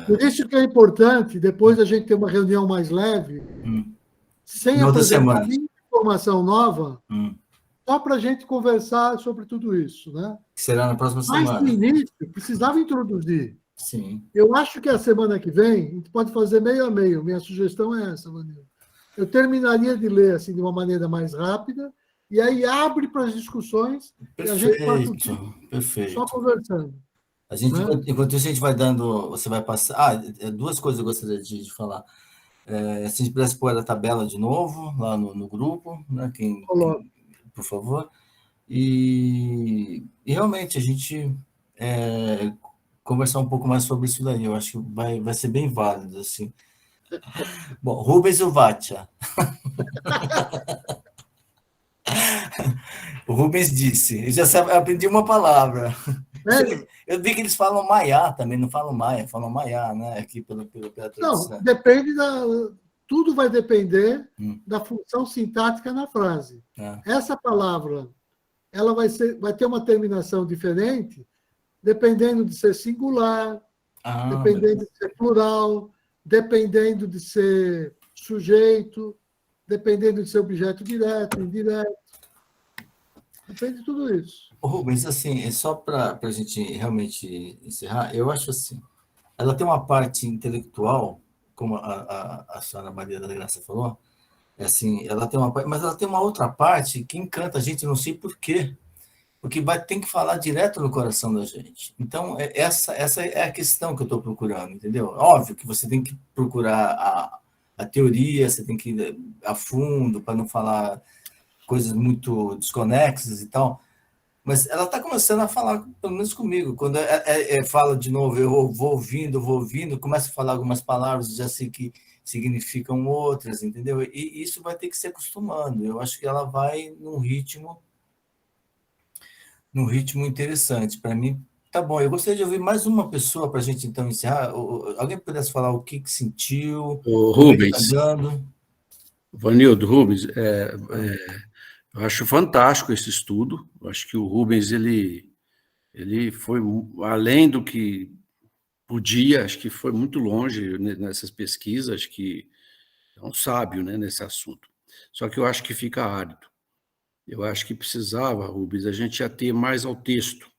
[SPEAKER 2] Por isso que é importante, depois a gente ter uma reunião mais leve, sem apresentar nenhuma informação nova, só para a gente conversar sobre tudo isso. Né?
[SPEAKER 1] Que será na próxima semana.
[SPEAKER 2] Mas, no início, precisava introduzir.
[SPEAKER 1] Sim.
[SPEAKER 2] Eu acho que a semana que vem, a gente pode fazer meio a meio. Minha sugestão é essa, Vanildo. Eu terminaria de ler assim, de uma maneira mais rápida, e aí abre para as discussões,
[SPEAKER 1] Perfeito,
[SPEAKER 2] e a gente passa o tempo
[SPEAKER 1] perfeito.
[SPEAKER 2] só conversando.
[SPEAKER 1] A gente,
[SPEAKER 2] né?
[SPEAKER 1] Enquanto isso, a gente vai dando. Você vai passar. Duas coisas eu gostaria de falar. Se a gente pudesse pôr a tabela de novo lá no grupo, né? Por favor. E realmente a gente conversar um pouco mais sobre isso daí. Eu acho que vai ser bem válido, assim. Bom, Rubens Uvatia. O Rubens disse, eu já aprendi uma palavra. Eu vi que eles falam maiá também, não falam maia, falam maiá, né? Aqui pela tradução.
[SPEAKER 2] Não, depende tudo vai depender da função sintática na frase. Essa palavra, ela vai ter uma terminação diferente, dependendo de ser singular, dependendo de ser plural, dependendo de ser sujeito, dependendo de ser objeto direto, indireto. Depende de tudo isso.
[SPEAKER 1] Rubens, assim, só para a gente realmente encerrar, eu acho assim, ela tem uma parte intelectual, como a senhora Maria da Graça falou, assim, ela tem uma parte, mas ela tem uma outra parte que encanta a gente, não sei por quê, porque tem que falar direto no coração da gente. Então, essa é a questão que eu estou procurando, entendeu? Óbvio que você tem que procurar a teoria, você tem que ir a fundo para não falar coisas muito desconexas e tal, mas ela está começando a falar, pelo menos comigo, quando fala de novo, eu vou ouvindo, começa a falar algumas palavras, já sei que significam outras, entendeu? E isso vai ter que se acostumando. Eu acho que ela vai num ritmo interessante. Para mim, tá bom. Eu gostaria de ouvir mais uma pessoa para a gente, então, encerrar. Alguém pudesse falar o que sentiu,
[SPEAKER 5] o
[SPEAKER 1] como é que
[SPEAKER 5] Rubens,
[SPEAKER 1] tá dando?
[SPEAKER 5] Vanildo, Rubens, eu acho fantástico esse estudo. Eu acho que o Rubens, ele foi além do que podia, acho que foi muito longe nessas pesquisas, acho que é um sábio, né, nesse assunto. Só que eu acho que fica árido. Eu acho que precisava, Rubens, a gente ia ter mais ao texto.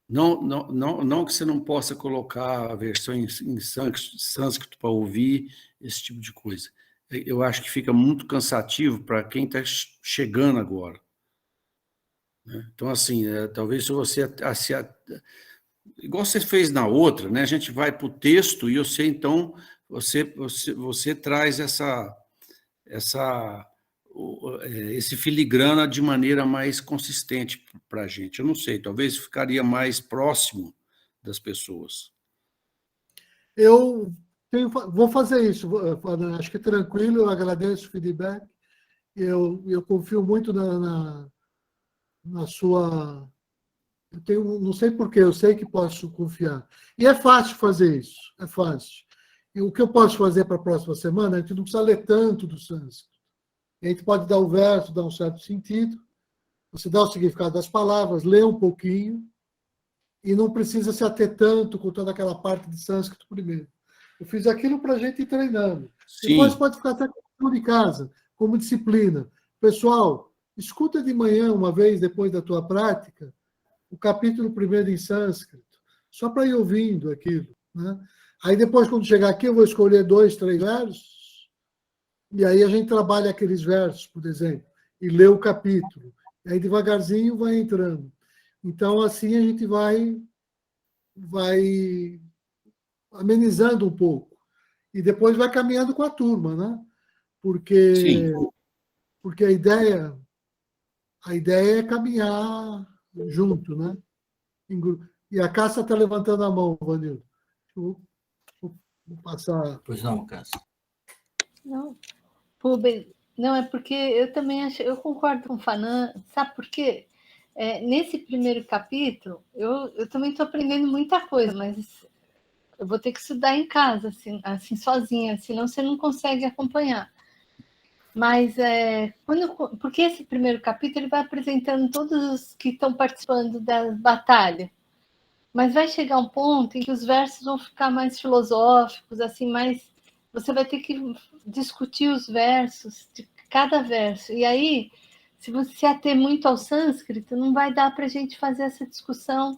[SPEAKER 5] Não que você não possa colocar a versão em sânscrito para ouvir, esse tipo de coisa. Eu acho que fica muito cansativo para quem está chegando agora. Então, assim, talvez se você... igual você fez na outra, né? A gente vai para o texto e você, então, você traz esse filigrana de maneira mais consistente para a gente. Eu não sei, talvez ficaria mais próximo das pessoas.
[SPEAKER 2] Eu vou fazer isso, acho que tranquilo, eu agradeço o feedback, eu confio muito na sua... não sei porquê, eu sei que posso confiar. E é fácil fazer isso, é fácil. E o que eu posso fazer para a próxima semana, a gente não precisa ler tanto do sânscrito. A gente pode dar o verso, dar um certo sentido, você dá o significado das palavras, lê um pouquinho, e não precisa se ater tanto com toda aquela parte de sânscrito primeiro. Eu fiz aquilo para a gente ir treinando.
[SPEAKER 5] Sim.
[SPEAKER 2] Depois pode ficar até de casa, como disciplina. Pessoal, escuta de manhã, uma vez depois da tua prática, o capítulo 1º em sânscrito, só para ir ouvindo aquilo. Né? Aí depois, quando chegar aqui, eu vou escolher 2, 3 versos, e aí a gente trabalha aqueles versos, por exemplo, e lê o capítulo. E aí devagarzinho vai entrando. Então, assim, a gente vai amenizando um pouco. E depois vai caminhando com a turma, né? Porque a ideia é caminhar junto, né? E a Cássia está levantando a mão, Vanildo. Vou passar...
[SPEAKER 1] Pois não, Cássia.
[SPEAKER 3] Não, Rubens, não, é porque eu também acho, eu concordo com o Fanan, sabe por quê? Nesse primeiro capítulo, eu também estou aprendendo muita coisa, mas eu vou ter que estudar em casa, assim sozinha, senão você não consegue acompanhar. Mas porque esse primeiro capítulo ele vai apresentando todos os que estão participando da batalha. Mas vai chegar um ponto em que os versos vão ficar mais filosóficos, assim, mais... Você vai ter que discutir os versos de cada verso. E aí, se você se ater muito ao sânscrito, não vai dar para a gente fazer essa discussão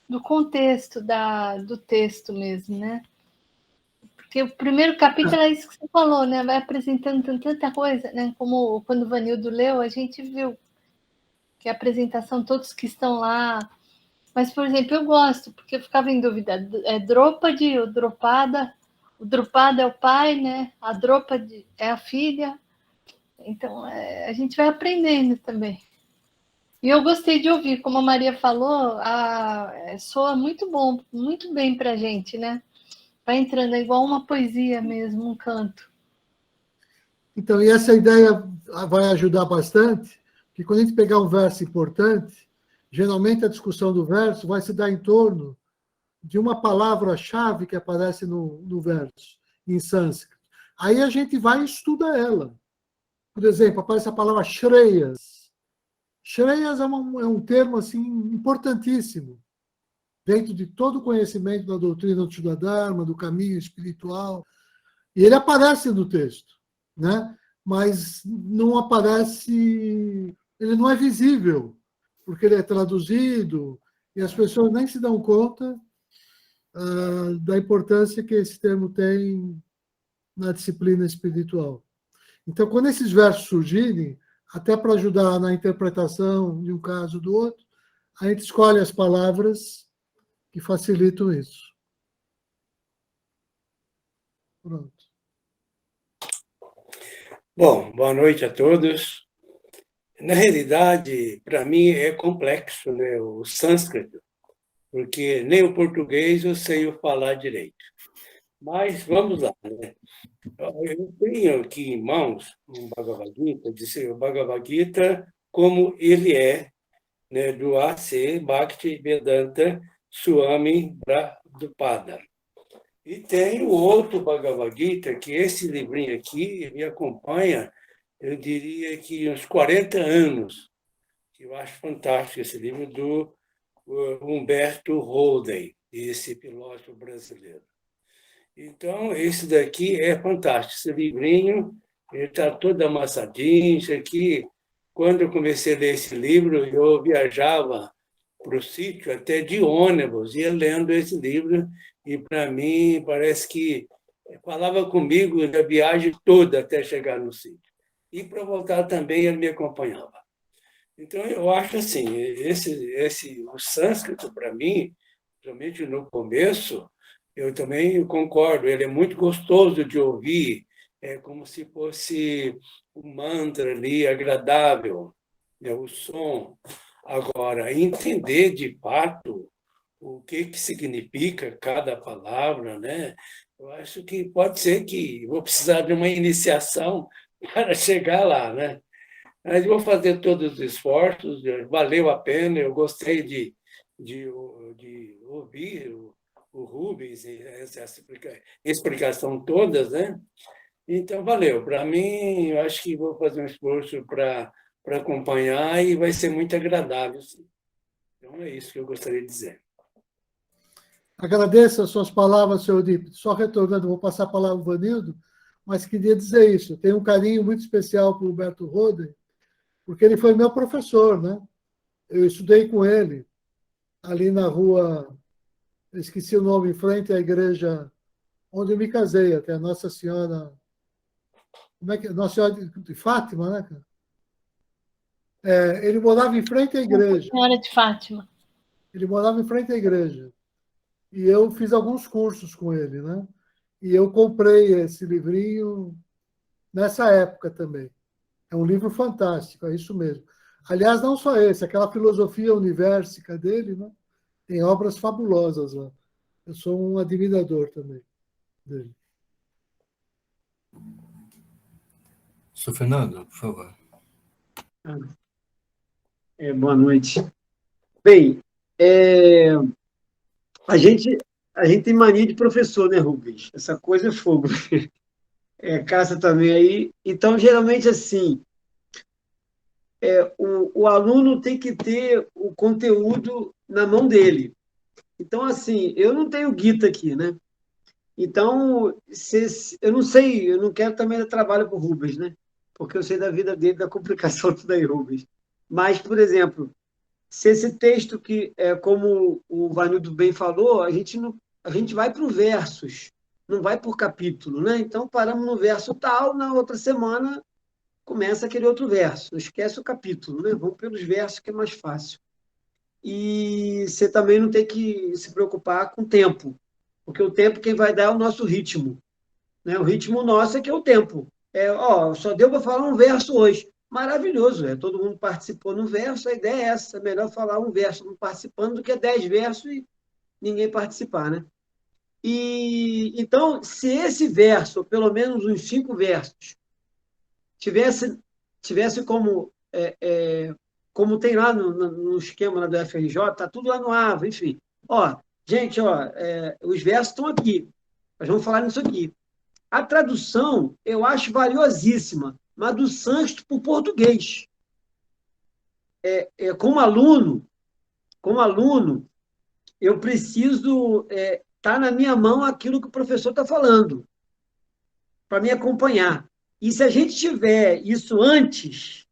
[SPEAKER 3] do contexto do texto mesmo, né? Porque o primeiro capítulo é isso que você falou, né? Vai apresentando tanta coisa, né? Como quando o Vanildo leu, a gente viu que a apresentação, todos que estão lá. Mas, por exemplo, eu gosto, porque eu ficava em dúvida. É Drôpade ou Dropada? O Drupada é o pai, né? A Drôpade é a filha. Então, a gente vai aprendendo também. E eu gostei de ouvir, como a Maria falou, soa muito bom, muito bem para a gente, né? Vai entrando, é igual uma poesia mesmo, um canto.
[SPEAKER 2] Então, e essa ideia vai ajudar bastante, porque quando a gente pegar um verso importante, geralmente a discussão do verso vai se dar em torno de uma palavra-chave que aparece no verso, em sânscrito. Aí a gente vai e estuda ela. Por exemplo, aparece a palavra Shreyas. Shreyas é um termo assim, importantíssimo, dentro de todo o conhecimento da doutrina do Shuddha-dharma, do caminho espiritual. E ele aparece no texto, né? Mas não aparece, ele não é visível, porque ele é traduzido e as pessoas nem se dão conta da importância que esse termo tem na disciplina espiritual. Então, quando esses versos surgirem, até para ajudar na interpretação de um caso ou do outro, a gente escolhe as palavras que facilitam isso. Pronto.
[SPEAKER 8] Bom, boa noite a todos. Na realidade, para mim é complexo, né, o sânscrito, porque nem o português eu sei falar direito. Mas vamos lá, né? Eu tenho aqui em mãos um Bhagavad Gita, disse o Bhagavad Gita como ele é, né, do A.C. Bhakti Vedanta Swami Prabhupada. E tem o outro Bhagavad Gita, que esse livrinho aqui me acompanha, eu diria que uns 40 anos. Eu acho fantástico esse livro do Humberto Holden, esse filósofo brasileiro. Então, esse daqui é fantástico. Esse livrinho está todo amassadinho. Isso aqui, quando eu comecei a ler esse livro, eu viajava para o sítio até de ônibus, ia lendo esse livro, e para mim parece que falava comigo da viagem toda até chegar no sítio. E para voltar também ele me acompanhava. Então, eu acho assim, o sânscrito, para mim, principalmente no começo, eu também concordo, ele é muito gostoso de ouvir, é como se fosse um mantra ali, agradável, né, o som. Agora, entender de fato o que significa cada palavra, né? Eu acho que pode ser que vou precisar de uma iniciação para chegar lá, né? Mas vou fazer todos os esforços, valeu a pena, eu gostei de ouvir o Rubens, essa explicação todas, né? Então, valeu. Para mim, eu acho que vou fazer um esforço para acompanhar e vai ser muito agradável, sim. Então, é isso que eu gostaria de dizer.
[SPEAKER 2] Agradeço as suas palavras, senhor Dípio. Só retornando, vou passar a palavra ao Vanildo, mas queria dizer isso. Eu tenho um carinho muito especial para o Humberto Holden, porque ele foi meu professor, né? Eu estudei com ele ali na rua, eu esqueci o nome, em frente à igreja onde eu me casei, até a Nossa Senhora, como é que Nossa Senhora de Fátima, né, cara? Ele morava em frente à igreja.
[SPEAKER 3] Nossa Senhora de Fátima.
[SPEAKER 2] Ele morava em frente à igreja. E eu fiz alguns cursos com ele, né? E eu comprei esse livrinho nessa época também. É um livro fantástico, é isso mesmo. Aliás, não só esse, aquela filosofia universica dele, né? Tem obras fabulosas lá. Eu sou um admirador também dele.
[SPEAKER 1] Sr. Fernando, por favor.
[SPEAKER 9] Boa noite. Bem, a gente tem mania de professor, né, Rubens? Essa coisa é fogo. Caça também aí. Então, geralmente, assim, o aluno tem que ter o conteúdo na mão dele. Então, assim, eu não tenho guita aqui, né? Então, eu não sei, eu não quero também dar trabalho para o Rubens, né? Porque eu sei da vida dele, da complicação tudo aí, Rubens. Mas, por exemplo, se esse texto que, como o Vanildo bem falou, a gente vai para os versos, não vai por capítulo, né? Então, paramos no verso tal, na outra semana começa aquele outro verso. Não esquece o capítulo, né? Vamos pelos versos, que é mais fácil. E você também não tem que se preocupar com o tempo, porque o tempo quem vai dar é o nosso ritmo, né? O ritmo nosso é que é o tempo. Só deu para falar um verso hoje, maravilhoso. Todo mundo participou no verso, a ideia é essa, é melhor falar um verso não participando do que 10 versos e ninguém participar, né? E, então, se esse verso, ou pelo menos uns 5 versos, tivesse como, como tem lá no esquema lá do FRJ, está tudo lá no AVA, enfim. Ó, gente, os versos estão aqui, nós vamos falar nisso aqui. A tradução, eu acho valiosíssima, mas do sânscrito para o português. Como aluno, eu preciso tá na minha mão aquilo que o professor está falando, para me acompanhar. E se a gente tiver isso antes,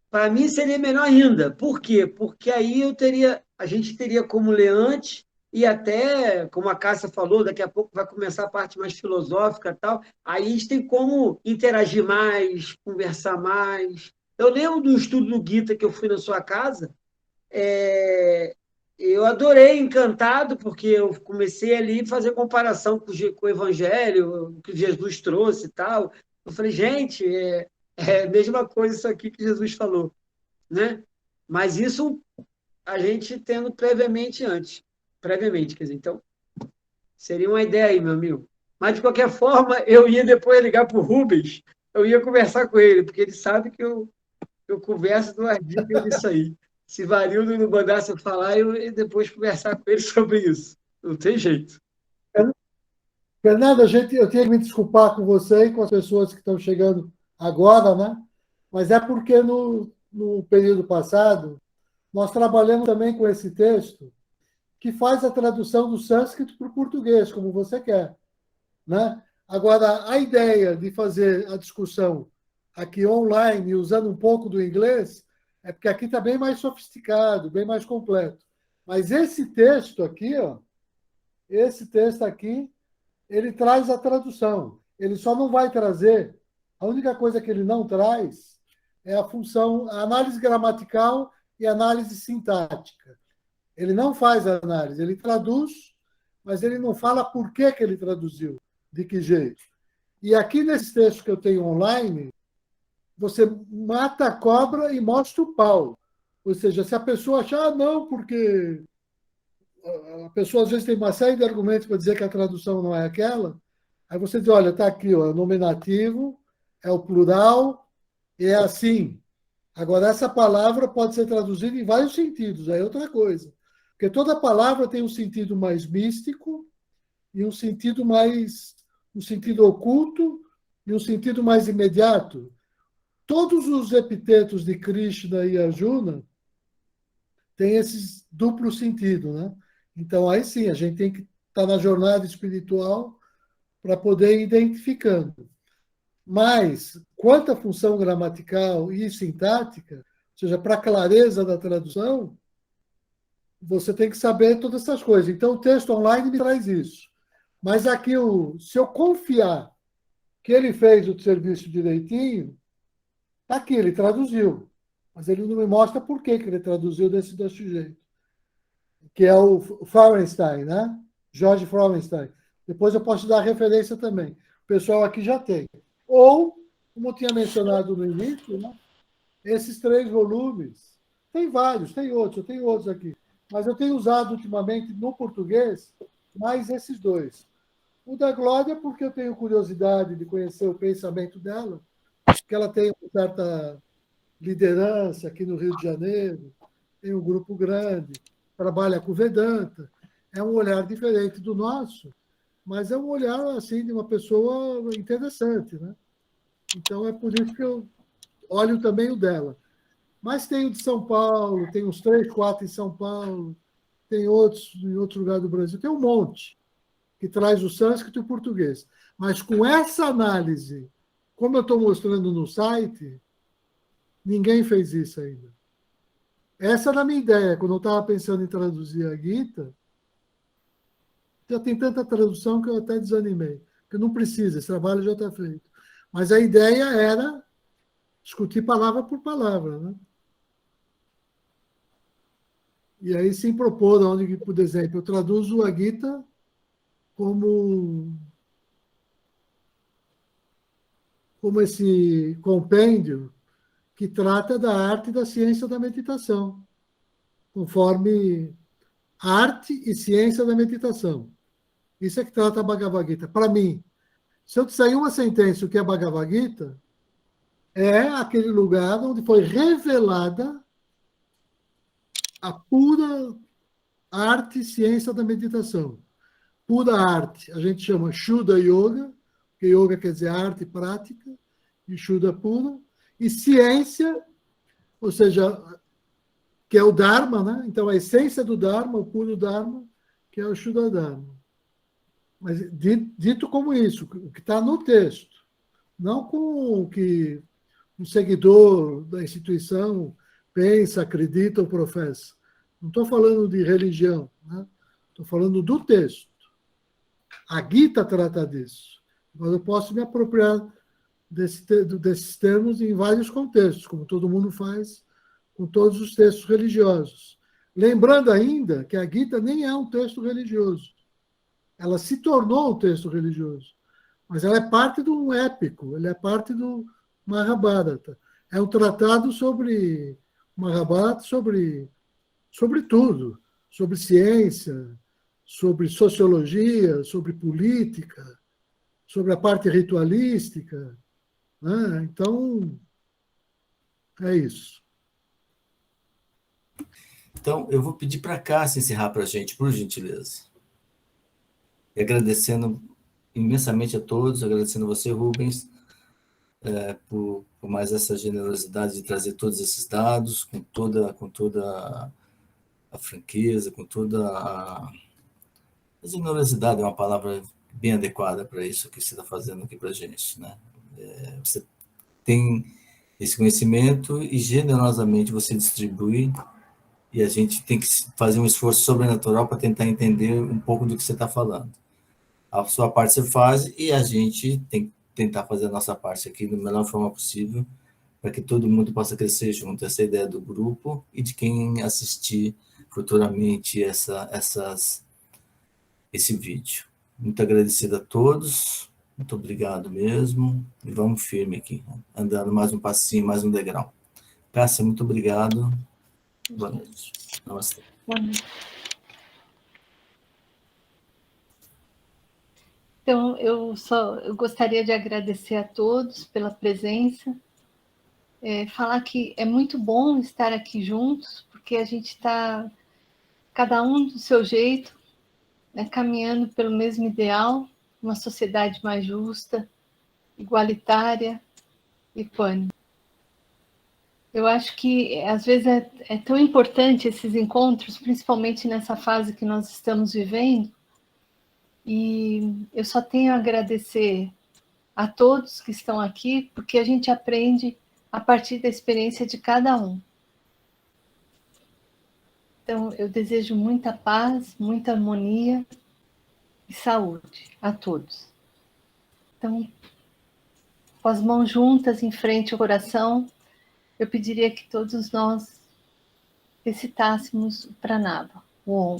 [SPEAKER 9] para mim seria melhor ainda. Por quê? Porque aí a gente teria como ler antes, e até, como a Cássia falou, daqui a pouco vai começar a parte mais filosófica e tal, aí a gente tem como interagir mais, conversar mais. Eu lembro do estudo do Gita que eu fui na sua casa, eu adorei, encantado, porque eu comecei ali a fazer comparação com o Evangelho, que Jesus trouxe e tal. Eu falei, gente, é a mesma coisa isso aqui que Jesus falou, né? Mas isso a gente tendo previamente, quer dizer, então, seria uma ideia aí, meu amigo. Mas, de qualquer forma, eu ia depois ligar para o Rubens, eu ia conversar com ele, porque ele sabe que eu converso duas dicas nisso aí. Se Varildo não mandasse eu falar, eu ia depois conversar com ele sobre isso. Não tem jeito.
[SPEAKER 2] Fernando, eu tenho que me desculpar com você e com as pessoas que estão chegando agora, né? Mas é porque no período passado nós trabalhamos também com esse texto que faz a tradução do sânscrito para o português, como você quer, né? Agora, a ideia de fazer a discussão aqui online, usando um pouco do inglês, é porque aqui está bem mais sofisticado, bem mais completo. Mas esse texto aqui, ele traz a tradução. Ele só não vai trazer, a única coisa que ele não traz é a análise gramatical e análise sintática. Ele não faz a análise, ele traduz, mas ele não fala por que ele traduziu, de que jeito. E aqui nesse texto que eu tenho online, você mata a cobra e mostra o pau. Ou seja, se a pessoa achar, não, porque a pessoa às vezes tem uma série de argumentos para dizer que a tradução não é aquela, aí você diz, olha, está aqui, é o nominativo, é o plural, e é assim. Agora, essa palavra pode ser traduzida em vários sentidos, aí é outra coisa. Porque toda palavra tem um sentido mais místico e um sentido oculto e um sentido mais imediato. Todos os epitetos de Krishna e Arjuna têm esse duplo sentido, né? Então, aí sim, a gente tem que estar na jornada espiritual para poder ir identificando. Mas, quanto à função gramatical e sintática, ou seja, para a clareza da tradução, você tem que saber todas essas coisas. Então, o texto online me traz isso. Mas aqui, se eu confiar que ele fez o serviço direitinho, está aqui, ele traduziu. Mas ele não me mostra por que ele traduziu desse jeito. Que é o Frauenstein, né? George Frauenstein. Depois eu posso dar referência também. O pessoal aqui já tem. Ou, como eu tinha mencionado no início, né? Esses 3 volumes. Tem vários, tem outros, eu tenho outros aqui. Mas eu tenho usado ultimamente no português mais esses 2. O da Glória, porque eu tenho curiosidade de conhecer o pensamento dela, porque ela tem uma certa liderança aqui no Rio de Janeiro, tem um grupo grande, trabalha com Vedanta, é um olhar diferente do nosso, mas é um olhar assim de uma pessoa interessante, né? Então é por isso que eu olho também o dela. Mas tem o de São Paulo, tem uns 3, 4 em São Paulo, tem outros em outro lugar do Brasil, tem um monte que traz o sânscrito e o português. Mas com essa análise, como eu estou mostrando no site, ninguém fez isso ainda. Essa era a minha ideia. Quando eu estava pensando em traduzir a Gita, já tem tanta tradução que eu até desanimei. Porque não precisa, esse trabalho já está feito. Mas a ideia era discutir palavra por palavra, né? E aí sim propor, onde, por exemplo, eu traduzo a Gita como esse compêndio que trata da arte e da ciência da meditação, conforme arte e ciência da meditação. Isso é que trata a Bhagavad Gita. Para mim, se eu disser em uma sentença o que é Bhagavad Gita, é aquele lugar onde foi revelada a pura arte e ciência da meditação. Pura arte, a gente chama Shuddha Yoga, porque yoga quer dizer arte e prática, e Shuddha pura, e ciência, ou seja, que é o Dharma, né? Então a essência do Dharma, o puro Dharma, que é o Shuddha Dharma. Mas dito como isso, o que está no texto, não com o que um seguidor da instituição pensa, acredita ou professa. Não estou falando de religião, né? Estou falando do texto. A Gita trata disso. Mas eu posso me apropriar desses termos em vários contextos, como todo mundo faz com todos os textos religiosos. Lembrando ainda que a Gita nem é um texto religioso. Ela se tornou um texto religioso. Mas ela é parte de um épico, ela é parte do Mahabharata. É um tratado sobre Mahabharata, sobre tudo, sobre ciência, sobre sociologia, sobre política, sobre a parte ritualística, né? Então, é isso.
[SPEAKER 1] Então, eu vou pedir para a Cássia encerrar para a gente, por gentileza. E agradecendo imensamente a todos, agradecendo você, Rubens, por mais essa generosidade de trazer todos esses dados, com toda a franqueza, com toda a generosidade, é uma palavra bem adequada para isso que você está fazendo aqui para a gente, né? Você tem esse conhecimento e generosamente você distribui, e a gente tem que fazer um esforço sobrenatural para tentar entender um pouco do que você está falando. A sua parte você faz e a gente tem que tentar fazer a nossa parte aqui da melhor forma possível para que todo mundo possa crescer junto. Essa é a ideia do grupo e de quem assistir futuramente esse vídeo. Muito agradecido a todos, muito obrigado mesmo, e vamos firme aqui, andando mais um passinho, mais um degrau. Cássia, muito obrigado. Boa noite. Namastê.
[SPEAKER 3] Boa noite. Então, eu gostaria de agradecer a todos pela presença, falar que é muito bom estar aqui juntos, porque a gente está, cada um do seu jeito, né, caminhando pelo mesmo ideal, uma sociedade mais justa, igualitária e pânico. Eu acho que, às vezes, é tão importante esses encontros, principalmente nessa fase que nós estamos vivendo, e eu só tenho a agradecer a todos que estão aqui, porque a gente aprende a partir da experiência de cada um. Então, eu desejo muita paz, muita harmonia e saúde a todos. Então, com as mãos juntas em frente ao coração, eu pediria que todos nós recitássemos o Pranava, o Om.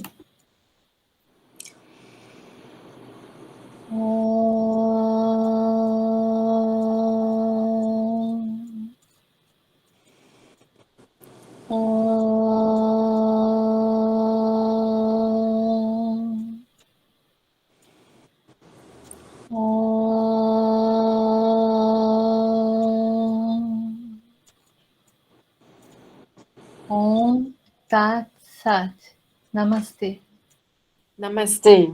[SPEAKER 3] Om Tat Sat. Namastê.
[SPEAKER 7] Namastê.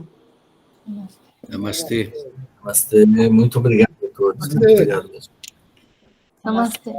[SPEAKER 5] Namastê.
[SPEAKER 1] Namastê. Muito obrigado a todos. Muito obrigado mesmo.
[SPEAKER 3] Namastê.